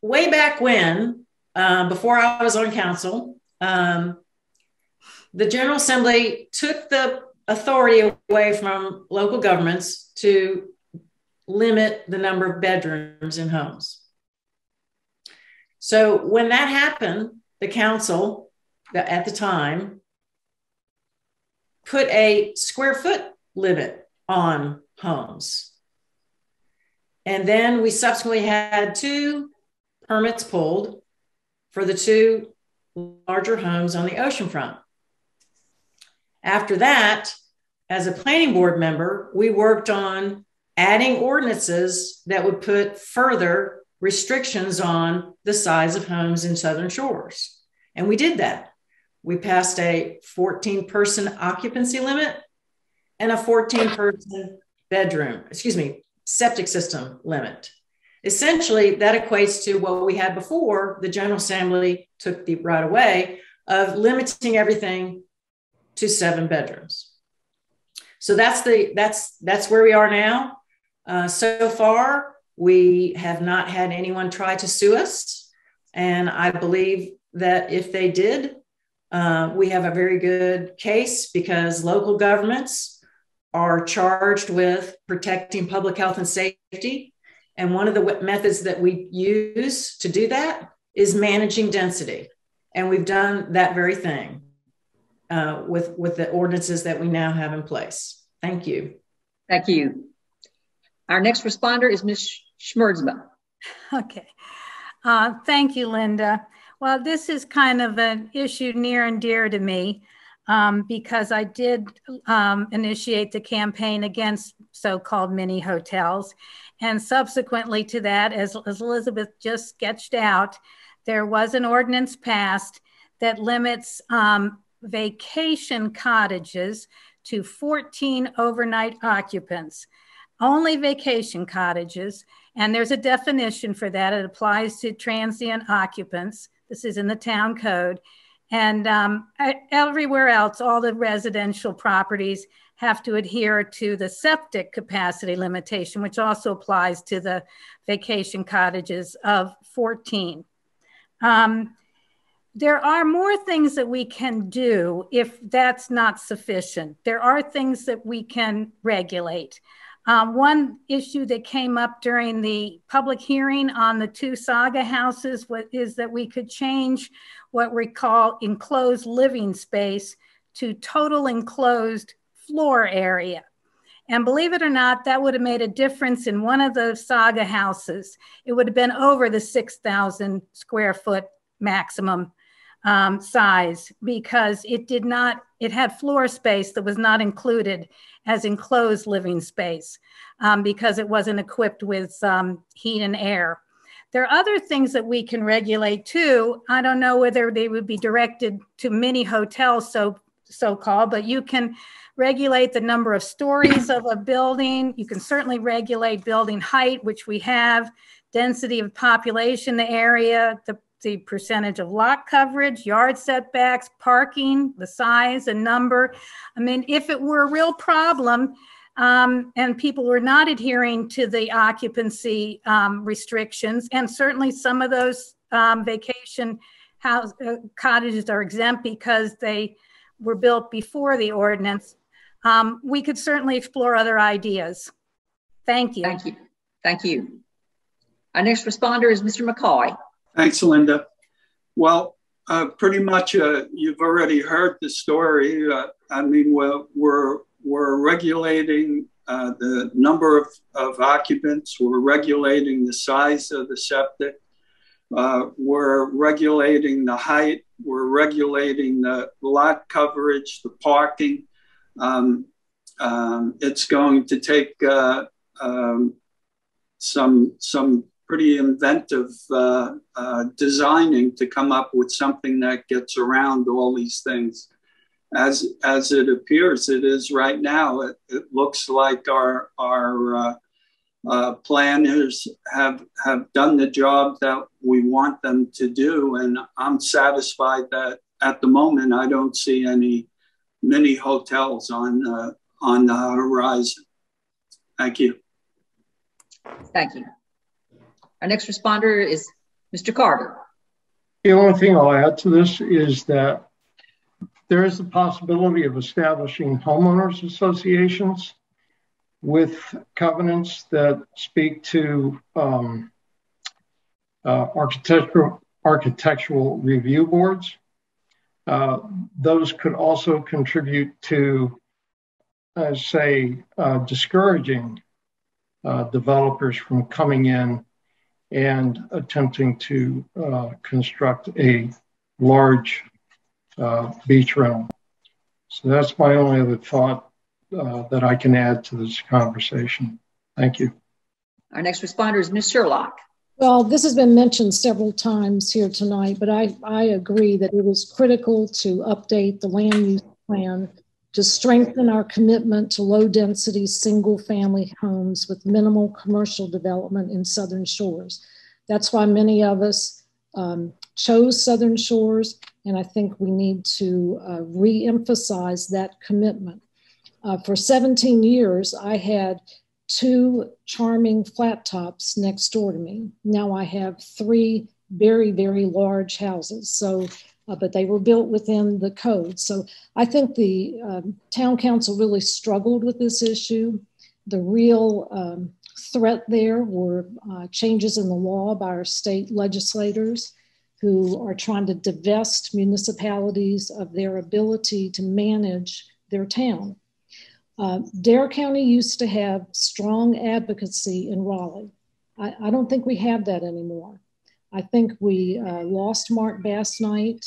way back when, before I was on council, the General Assembly took the authority away from local governments to limit the number of bedrooms in homes. So when that happened, the council at the time put a square foot limit on homes. And then we subsequently had 2 permits pulled for the 2 larger homes on the oceanfront. After that, as a planning board member, we worked on adding ordinances that would put further restrictions on the size of homes in Southern Shores. And we did that. We passed a 14-person occupancy limit and a 14-person septic system limit. Essentially, that equates to what we had before the General Assembly took the right away of limiting everything to 7 bedrooms. So that's where we are now. So far, we have not had anyone try to sue us. And I believe that if they did, we have a very good case because local governments are charged with protecting public health and safety. And one of the methods that we use to do that is managing density. And we've done that very thing with the ordinances that we now have in place. Thank you. Thank you. Our next responder is Ms. Schmerdsma. Okay. Thank you, Linda. Well, this is kind of an issue near and dear to me because I did initiate the campaign against so-called mini hotels. And subsequently to that, as Elizabeth just sketched out, there was an ordinance passed that limits vacation cottages to 14 overnight occupants, only vacation cottages. And there's a definition for that. It applies to transient occupants. This is in the town code. And everywhere else, all the residential properties have to adhere to the septic capacity limitation, which also applies to the vacation cottages of 14. There are more things that we can do if that's not sufficient. There are things that we can regulate. One issue that came up during the public hearing on the 2 Saga houses is that we could change what we call enclosed living space to total enclosed floor area. And believe it or not, that would have made a difference in one of those Saga houses. It would have been over the 6,000 square foot maximum size because it had floor space that was not included as enclosed living space because it wasn't equipped with heat and air. There are other things that we can regulate too. I don't know whether they would be directed to mini hotels, so-called, but you can regulate the number of stories of a building. You can certainly regulate building height, which we have, density of population in the area, the percentage of lot coverage, yard setbacks, parking, the size and number. I mean, if it were a real problem, and people were not adhering to the occupancy restrictions. And certainly some of those vacation house cottages are exempt because they were built before the ordinance. We could certainly explore other ideas. Thank you. Thank you. Thank you. Our next responder is Mr. McCoy. Thanks, Linda. Well, pretty much you've already heard the story. I mean, we're regulating the number of occupants. We're regulating the size of the septic. We're regulating the height. We're regulating the lot coverage, the parking. It's going to take some pretty inventive designing to come up with something that gets around all these things. As it appears, it is right now. It looks like our planners have done the job that we want them to do, and I'm satisfied that at the moment I don't see any mini hotels on the horizon. Thank you. Thank you. Our next responder is Mr. Carter. The only thing I'll add to this is that there is the possibility of establishing homeowners associations with covenants that speak to architectural review boards. Those could also contribute to, discouraging developers from coming in and attempting to construct a large beach rental. So that's my only other thought that I can add to this conversation. Thank you. Our next responder is Ms. Sherlock. Well, this has been mentioned several times here tonight, but I agree that it is critical to update the land use plan to strengthen our commitment to low-density single-family homes with minimal commercial development in Southern Shores. That's why many of us chose Southern Shores, and I think we need to re-emphasize that commitment. For 17 years, I had 2 charming flat tops next door to me. Now I have 3 very, very large houses. So, but they were built within the code. So I think the town council really struggled with this issue. The real threat there were changes in the law by our state legislators who are trying to divest municipalities of their ability to manage their town. Dare County used to have strong advocacy in Raleigh. I don't think we have that anymore. I think we lost Mark Bass Knight.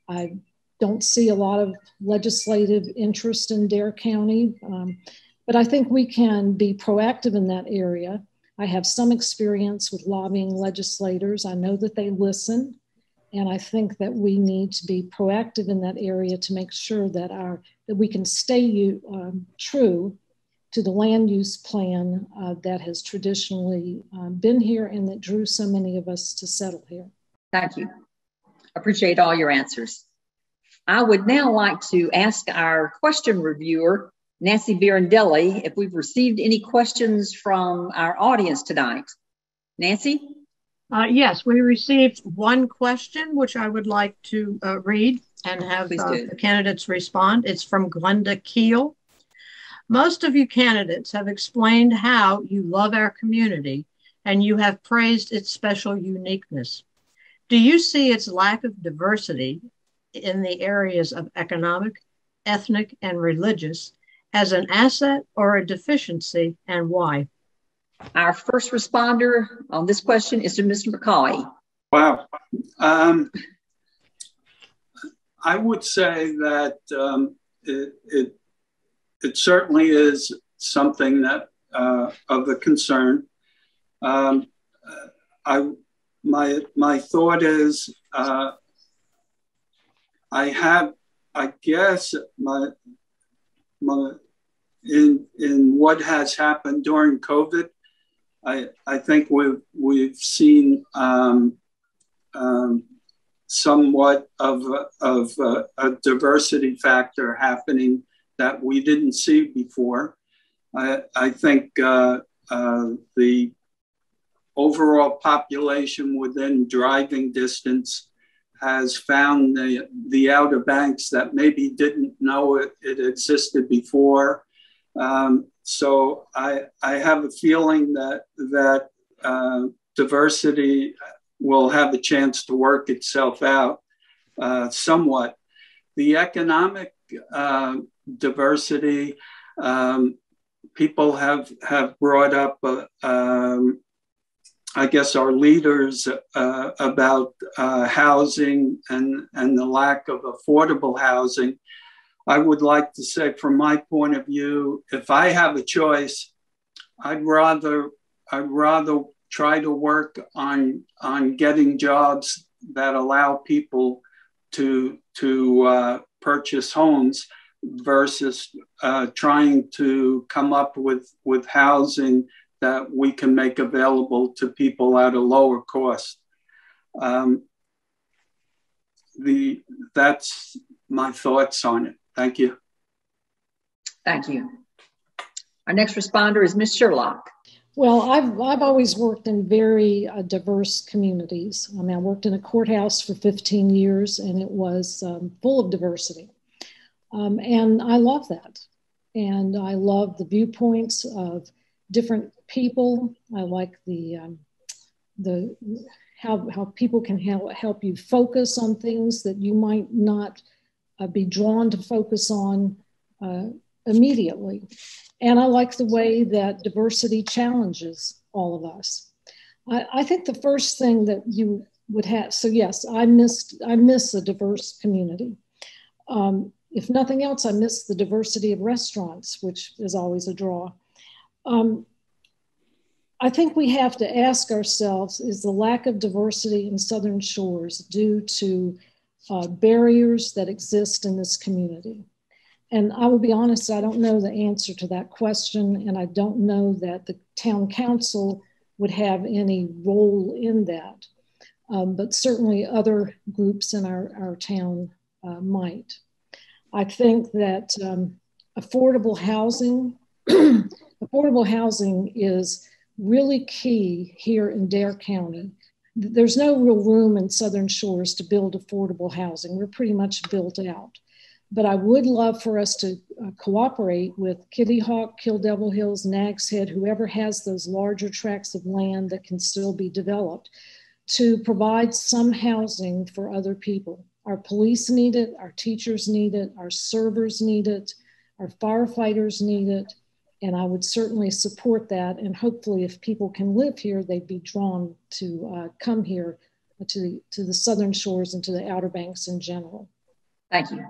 I don't see a lot of legislative interest in Dare County, but I think we can be proactive in that area. I have some experience with lobbying legislators. I know that they listen, and I think that we need to be proactive in that area to make sure that we can stay true to the land use plan that has traditionally been here and that drew so many of us to settle here. Thank you. Appreciate all your answers. I would now like to ask our question reviewer, Nancy Birondelli, if we've received any questions from our audience tonight. Nancy? Yes, we received one question, which I would like to read and have the candidates respond. It's from Glenda Keel. Most of you candidates have explained how you love our community and you have praised its special uniqueness. Do you see its lack of diversity in the areas of economic, ethnic, and religious as an asset or a deficiency, and why? Our first responder on this question is to Mr. McCauley. Wow. I would say that it certainly is something that of a concern. My thought is I guess in what has happened during COVID, I think we've seen somewhat of a diversity factor happening that we didn't see before. I think the overall population within driving distance has found the Outer Banks that maybe didn't know it existed before. So I have a feeling that diversity will have a chance to work itself out somewhat. The economic diversity, people have brought up, I guess, our leaders about housing and the lack of affordable housing. I would like to say, from my point of view, if I have a choice, I'd rather try to work on getting jobs that allow people to purchase homes versus trying to come up with housing that we can make available to people at a lower cost. That's my thoughts on it. Thank you. Thank you. Our next responder is Ms. Sherlock. Well, I've always worked in very diverse communities. I mean, I worked in a courthouse for 15 years, and it was full of diversity. And I love that. And I love the viewpoints of different people. I like how people can help you focus on things that you might not be drawn to focus on immediately. And I like the way that diversity challenges all of us. I think the first thing that you would have, so yes, I miss a diverse community. If nothing else, I miss the diversity of restaurants, which is always a draw. I think we have to ask ourselves, is the lack of diversity in Southern Shores due to barriers that exist in this community? And I will be honest, I don't know the answer to that question, and I don't know that the town council would have any role in that. But certainly other groups in our town might. I think that affordable housing is really key here in Dare County. There's no real room in Southern Shores to build affordable housing. We're pretty much built out. But I would love for us to cooperate with Kitty Hawk, Kill Devil Hills, Nag's Head, whoever has those larger tracts of land that can still be developed, to provide some housing for other people. Our police need it, our teachers need it, our servers need it, our firefighters need it, and I would certainly support that. And hopefully if people can live here, they'd be drawn to come here to the Southern Shores and to the Outer Banks in general. Thank you.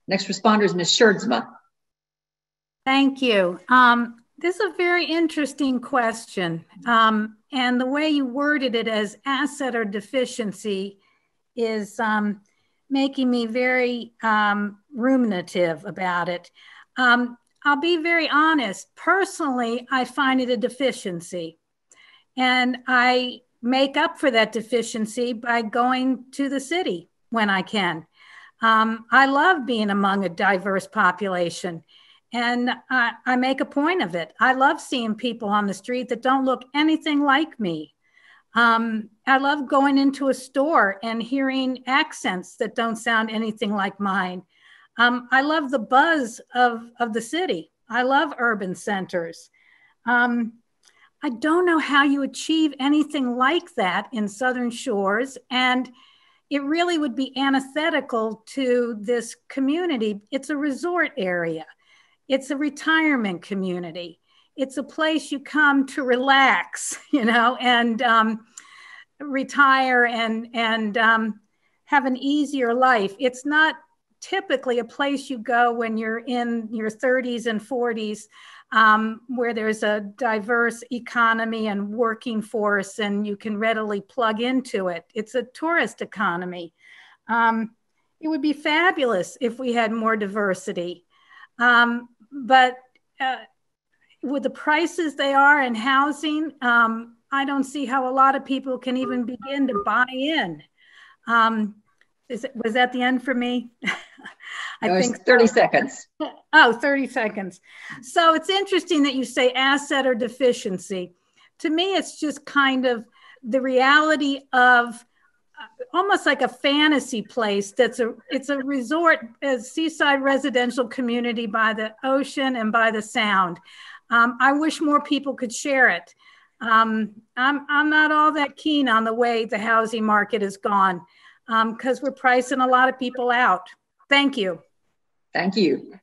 Next responder is Ms. Scherdsma. Thank you. This is a very interesting question. And the way you worded it as asset or deficiency is making me very ruminative about it. I'll be very honest. Personally, I find it a deficiency. And I make up for that deficiency by going to the city when I can. I love being among a diverse population, and I make a point of it. I love seeing people on the street that don't look anything like me. I love going into a store and hearing accents that don't sound anything like mine. I love the buzz of the city. I love urban centers. I don't know how you achieve anything like that in Southern Shores, and it really would be antithetical to this community. It's a resort area. It's a retirement community. It's a place you come to relax, you know, and retire and have an easier life. It's not typically a place you go when you're in your 30s and 40s, where there's a diverse economy and working force and you can readily plug into it. It's a tourist economy. It would be fabulous if we had more diversity. But with the prices they are in housing, I don't see how a lot of people can even begin to buy in. Was that the end for me? I think 30 seconds. Oh, 30 seconds. So it's interesting that you say asset or deficiency. To me, it's just kind of the reality of almost like a fantasy place. It's a resort, a seaside residential community by the ocean and by the sound. I wish more people could share it. I'm not all that keen on the way the housing market has gone because we're pricing a lot of people out. Thank you. Thank you.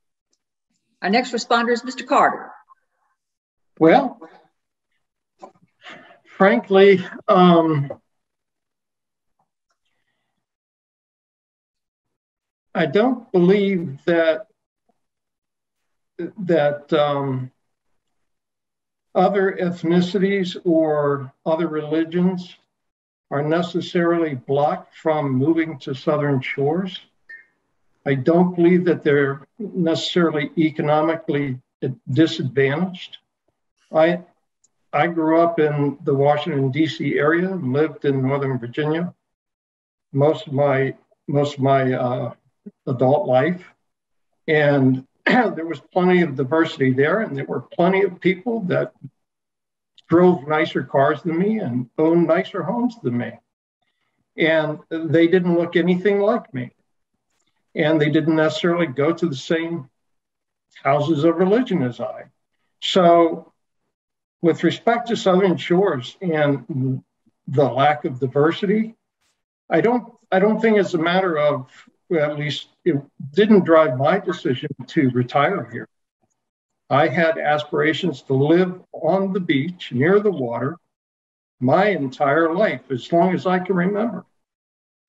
Our next responder is Mr. Carter. Well, frankly, I don't believe that other ethnicities or other religions are necessarily blocked from moving to Southern Shores. I don't believe that they're necessarily economically disadvantaged. I grew up in the Washington, D.C. area, lived in Northern Virginia most of my adult life. And there was plenty of diversity there, and there were plenty of people that drove nicer cars than me and owned nicer homes than me. And they didn't look anything like me. And they didn't necessarily go to the same houses of religion as I. So with respect to Southern Shores and the lack of diversity, I don't think it's a matter of, well, at least it didn't drive my decision to retire here. I had aspirations to live on the beach near the water my entire life, as long as I can remember.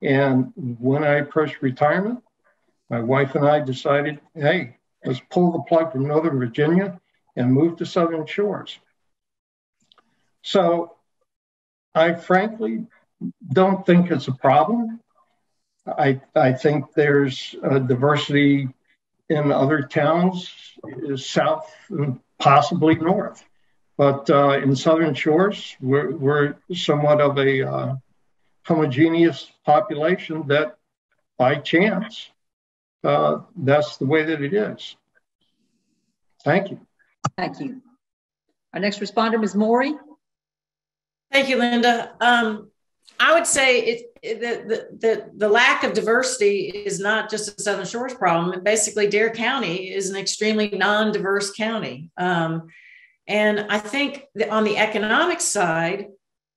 And when I approached retirement, my wife and I decided, hey, let's pull the plug from Northern Virginia and move to Southern Shores. So I frankly don't think it's a problem. I think there's diversity in other towns, south and possibly north. But in Southern Shores, we're somewhat of a homogeneous population that by chance, that's the way that it is. Thank you. Thank you. Our next responder, Ms. Morey. Thank you, Linda. I would say the lack of diversity is not just a Southern Shores problem. Basically, Dare County is an extremely non-diverse county. And I think that on the economic side,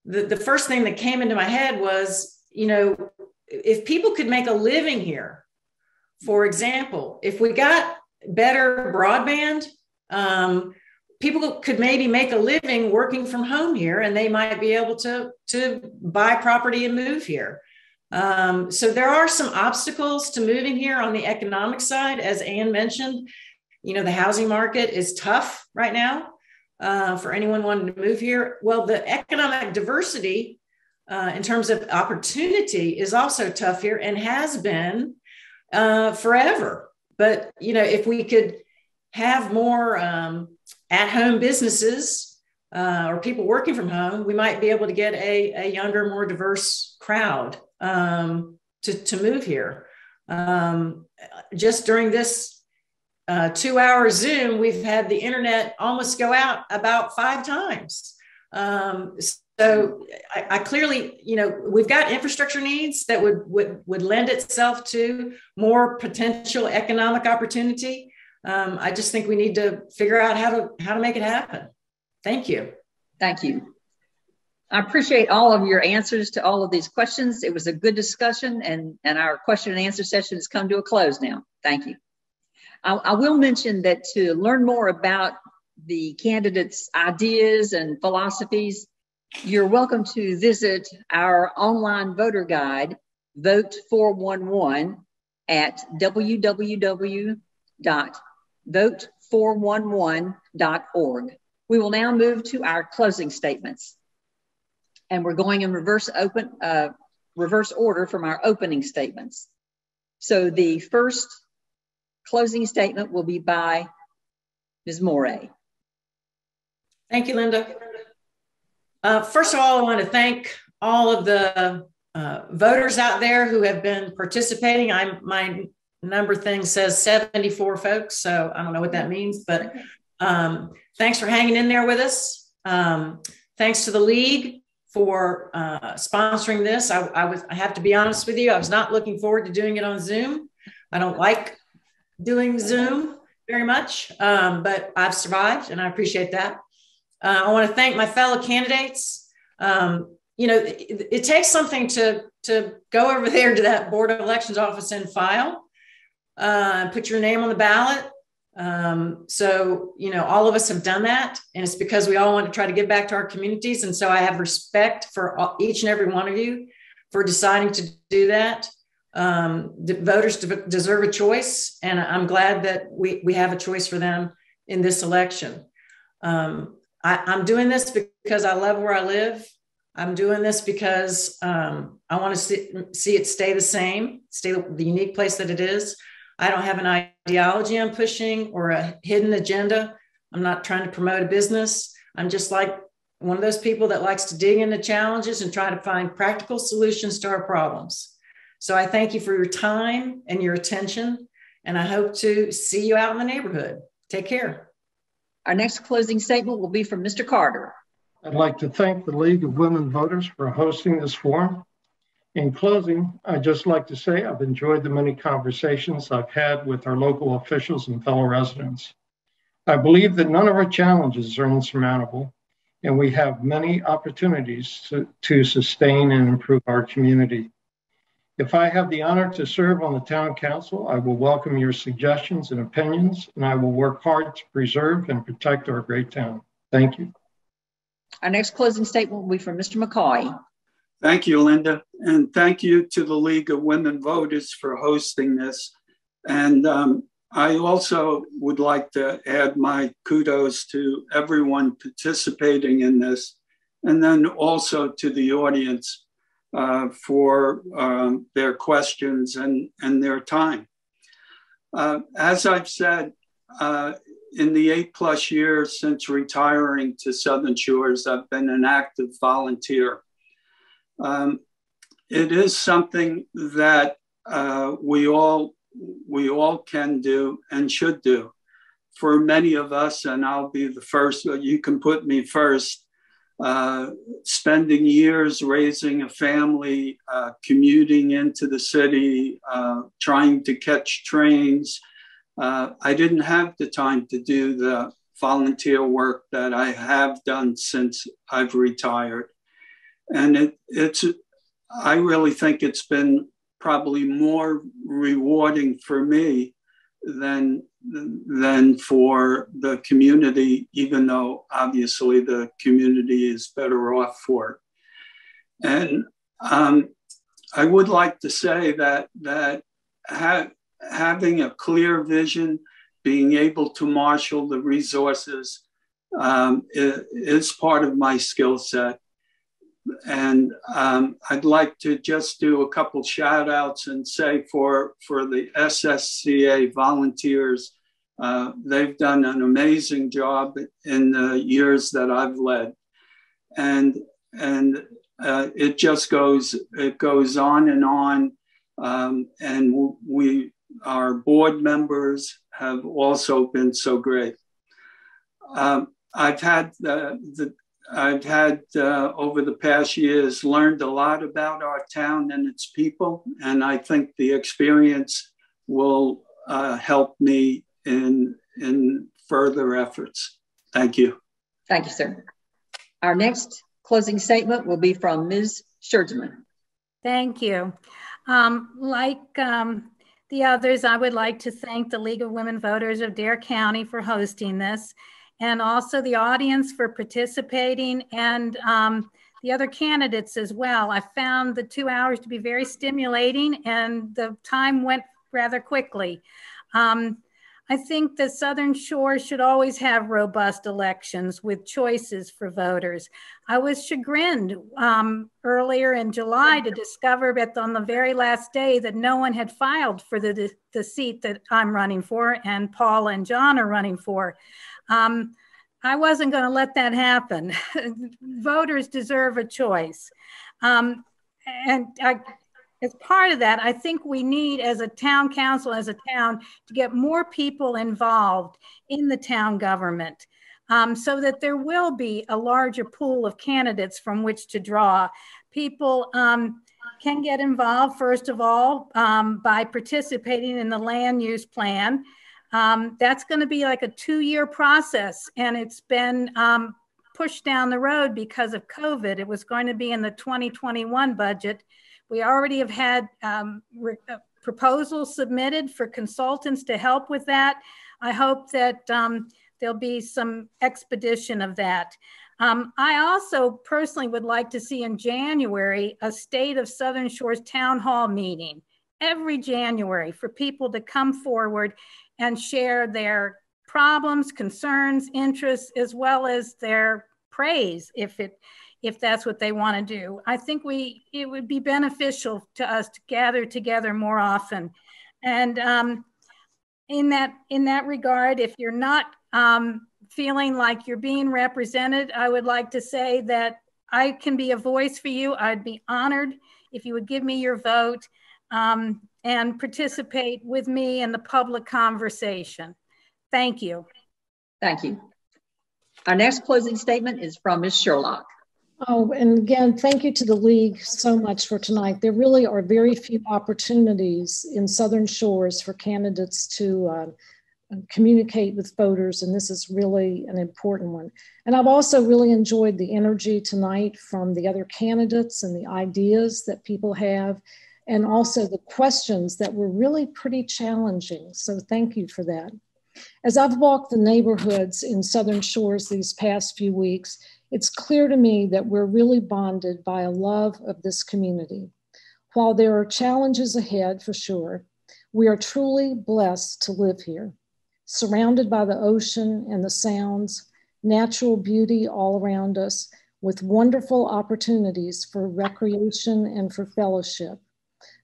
the first thing that came into my head was, you know, if people could make a living here, for example, if we got better broadband, people could maybe make a living working from home here, and they might be able to buy property and move here. So there are some obstacles to moving here on the economic side. As Ann mentioned, you know, the housing market is tough right now for anyone wanting to move here. Well, the economic diversity in terms of opportunity is also tough here and has been forever. But, you know, if we could have more at-home businesses or people working from home, we might be able to get a younger, more diverse crowd to move here. Just during this 2-hour Zoom, we've had the internet almost go out about 5 times. So I clearly, you know, we've got infrastructure needs that would lend itself to more potential economic opportunity. I just think we need to figure out how to make it happen. Thank you. Thank you. I appreciate all of your answers to all of these questions. It was a good discussion, and our question and answer session has come to a close now. Thank you. I will mention that to learn more about the candidates' ideas and philosophies, you're welcome to visit our online voter guide, Vote 411, at www.vote411.org. We will now move to our closing statements. And we're going in reverse order from our opening statements. So the first closing statement will be by Ms. Morey. Thank you, Linda. First of all, I want to thank all of the voters out there who have been participating. My number thing says 74 folks, so I don't know what that means, but thanks for hanging in there with us. Thanks to the League for sponsoring this. I have to be honest with you, I was not looking forward to doing it on Zoom. I don't like doing Zoom very much, but I've survived and I appreciate that. I want to thank my fellow candidates. You know, it takes something to go over there to that Board of Elections office and file, put your name on the ballot. So, you know, all of us have done that, and it's because we all want to try to give back to our communities. And so I have respect for each and every one of you for deciding to do that. The voters deserve a choice, and I'm glad that we have a choice for them in this election. I'm doing this because I love where I live. I'm doing this because I want to see it stay the same, stay the unique place that it is. I don't have an ideology I'm pushing or a hidden agenda. I'm not trying to promote a business. I'm just like one of those people that likes to dig into challenges and try to find practical solutions to our problems. So I thank you for your time and your attention, and I hope to see you out in the neighborhood. Take care. Our next closing statement will be from Mr. Carter. I'd like to thank the League of Women Voters for hosting this forum. In closing, I'd just like to say I've enjoyed the many conversations I've had with our local officials and fellow residents. I believe that none of our challenges are insurmountable, and we have many opportunities to sustain and improve our community. If I have the honor to serve on the town council, I will welcome your suggestions and opinions, and I will work hard to preserve and protect our great town. Thank you. Our next closing statement will be from Mr. McCoy. Thank you, Linda. And thank you to the League of Women Voters for hosting this. And I also would like to add my kudos to everyone participating in this, and then also to the audience for their questions and their time. As I've said, in the 8+ years since retiring to Southern Shores, I've been an active volunteer. It is something that we all can do and should do. For many of us, and I'll be the first, you can put me first, spending years raising a family, commuting into the city, trying to catch trains. I didn't have the time to do the volunteer work that I have done since I've retired. And I really think it's been probably more rewarding for me than for the community, even though obviously the community is better off for it. And I would like to say that having a clear vision, being able to marshal the resources is part of my skill set. And I'd like to just do a couple shout outs and say for the SSCA volunteers, they've done an amazing job in the years that I've led. And it just goes on. And our board members have also been so great. I've had over the past years learned a lot about our town and its people, and I think the experience will help me in further efforts. Thank you. Thank you, sir. Our next closing statement will be from Ms. Schertzman. Thank you. Like the others, I would like to thank the League of Women Voters of Dare County for hosting this, and also the audience for participating, and the other candidates as well. I found the 2 hours to be very stimulating, and the time went rather quickly. I think the Southern Shore should always have robust elections with choices for voters. I was chagrined earlier in July to discover that on the very last day that no one had filed for the seat that I'm running for and Paul and John are running for. I wasn't going to let that happen. Voters deserve a choice. And as part of that, I think we need, as a town council, as a town, to get more people involved in the town government, so that there will be a larger pool of candidates from which to draw. People can get involved, first of all, by participating in the land use plan. That's going to be like a 2-year process, and it's been pushed down the road because of COVID. It was going to be in the 2021 budget. We already have had proposals submitted for consultants to help with that. I hope that there'll be some expedition of that. I also personally would like to see in January a State of Southern Shores Town Hall meeting every January for people to come forward and share their problems, concerns, interests, as well as their praise, if that's what they want to do. I think it would be beneficial to us to gather together more often. And in that regard, if you're not feeling like you're being represented, I would like to say that I can be a voice for you. I'd be honored if you would give me your vote and participate with me in the public conversation. Thank you. Thank you. Our next closing statement is from Ms. Sherlock. Oh, and again, thank you to the League so much for tonight. There really are very few opportunities in Southern Shores for candidates to communicate with voters, and this is really an important one. And I've also really enjoyed the energy tonight from the other candidates and the ideas that people have, and also the questions that were really pretty challenging. So thank you for that. As I've walked the neighborhoods in Southern Shores these past few weeks, it's clear to me that we're really bonded by a love of this community. While there are challenges ahead for sure, we are truly blessed to live here, surrounded by the ocean and the sounds, natural beauty all around us, with wonderful opportunities for recreation and for fellowship.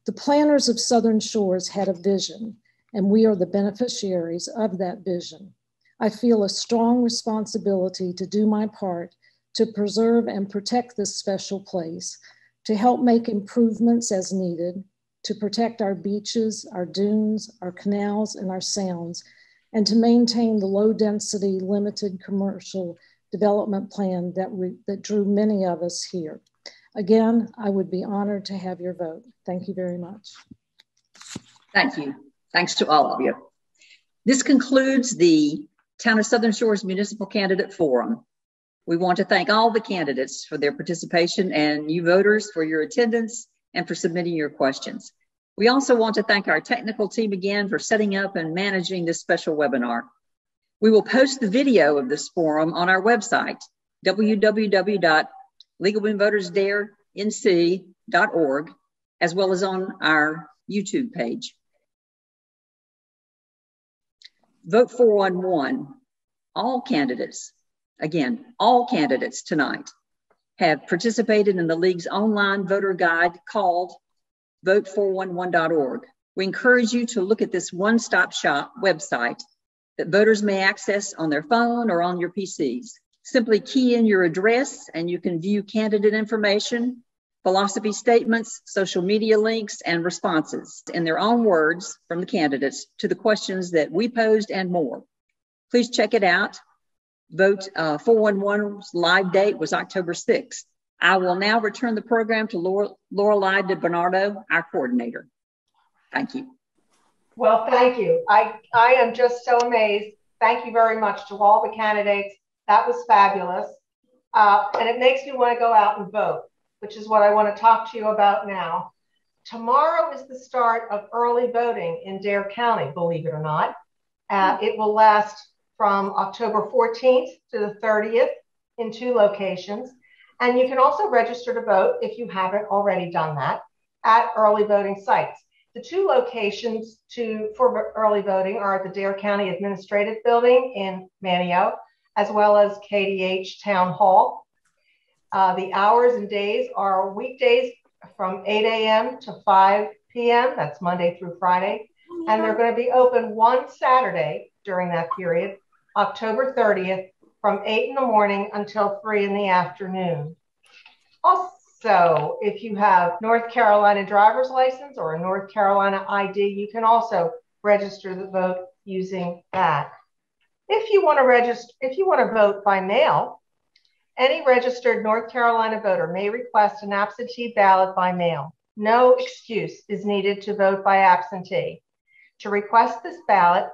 The planners of Southern Shores had a vision, and we are the beneficiaries of that vision. I feel a strong responsibility to do my part to preserve and protect this special place, to help make improvements as needed, to protect our beaches, our dunes, our canals, and our sounds, and to maintain the low density, limited commercial development plan that drew many of us here. Again, I would be honored to have your vote. Thank you very much. Thank you. Thanks to all of you. This concludes the Town of Southern Shores Municipal Candidate Forum. We want to thank all the candidates for their participation and you voters for your attendance and for submitting your questions. We also want to thank our technical team again for setting up and managing this special webinar. We will post the video of this forum on our website, www.leagueofwomenvotersdarenc.org, as well as on our YouTube page. Vote 411. All candidates, again, all candidates tonight have participated in the League's online voter guide called vote411.org. We encourage you to look at this one-stop shop website that voters may access on their phone or on your PCs. Simply key in your address and you can view candidate information, philosophy statements, social media links, and responses in their own words from the candidates to the questions that we posed and more. Please check it out. Vote 411's live date was October 6th. I will now return the program to Lorelei DiBernardo, our coordinator. Thank you. Well, thank you. I am just so amazed. Thank you very much to all the candidates. That was fabulous. And it makes me want to go out and vote, which is what I want to talk to you about now. Tomorrow is the start of early voting in Dare County, believe it or not. It will last from October 14th to the 30th in 2 locations. And you can also register to vote if you haven't already done that at early voting sites. The 2 locations for early voting are at the Dare County Administrative Building in Manio, as well as KDH Town Hall. The hours and days are weekdays from 8 a.m. to 5 p.m. That's Monday through Friday. And they're going to be open one Saturday during that period, October 30th, from 8 in the morning until 3 in the afternoon. So if you have North Carolina driver's license or a North Carolina ID, you can also register the vote using that. If you want to vote by mail, any registered North Carolina voter may request an absentee ballot by mail. No excuse is needed to vote by absentee. To request this ballot,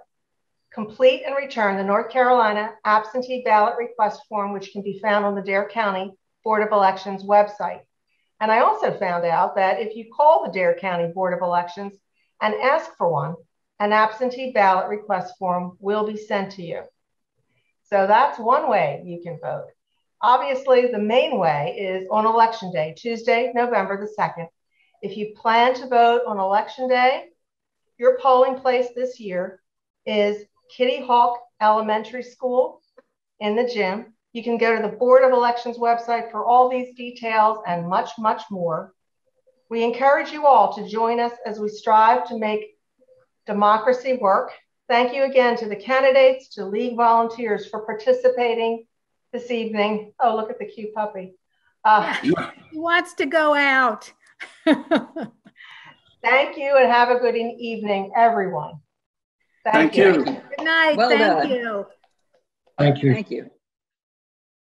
complete and return the North Carolina absentee ballot request form, which can be found on the Dare County Board of Elections website. And I also found out that if you call the Dare County Board of Elections and ask for one, an absentee ballot request form will be sent to you. So that's one way you can vote. Obviously, the main way is on Election Day, Tuesday, November the 2nd. If you plan to vote on Election Day, your polling place this year is Kitty Hawk Elementary School in the gym. You can go to the Board of Elections website for all these details and much, much more. We encourage you all to join us as we strive to make democracy work. Thank you again to the candidates, to League volunteers for participating this evening. Oh, look at the cute puppy. He wants to go out. Thank you and have a good evening, everyone. Thank you. Good night. Well Thank done. you. Thank you. Thank you.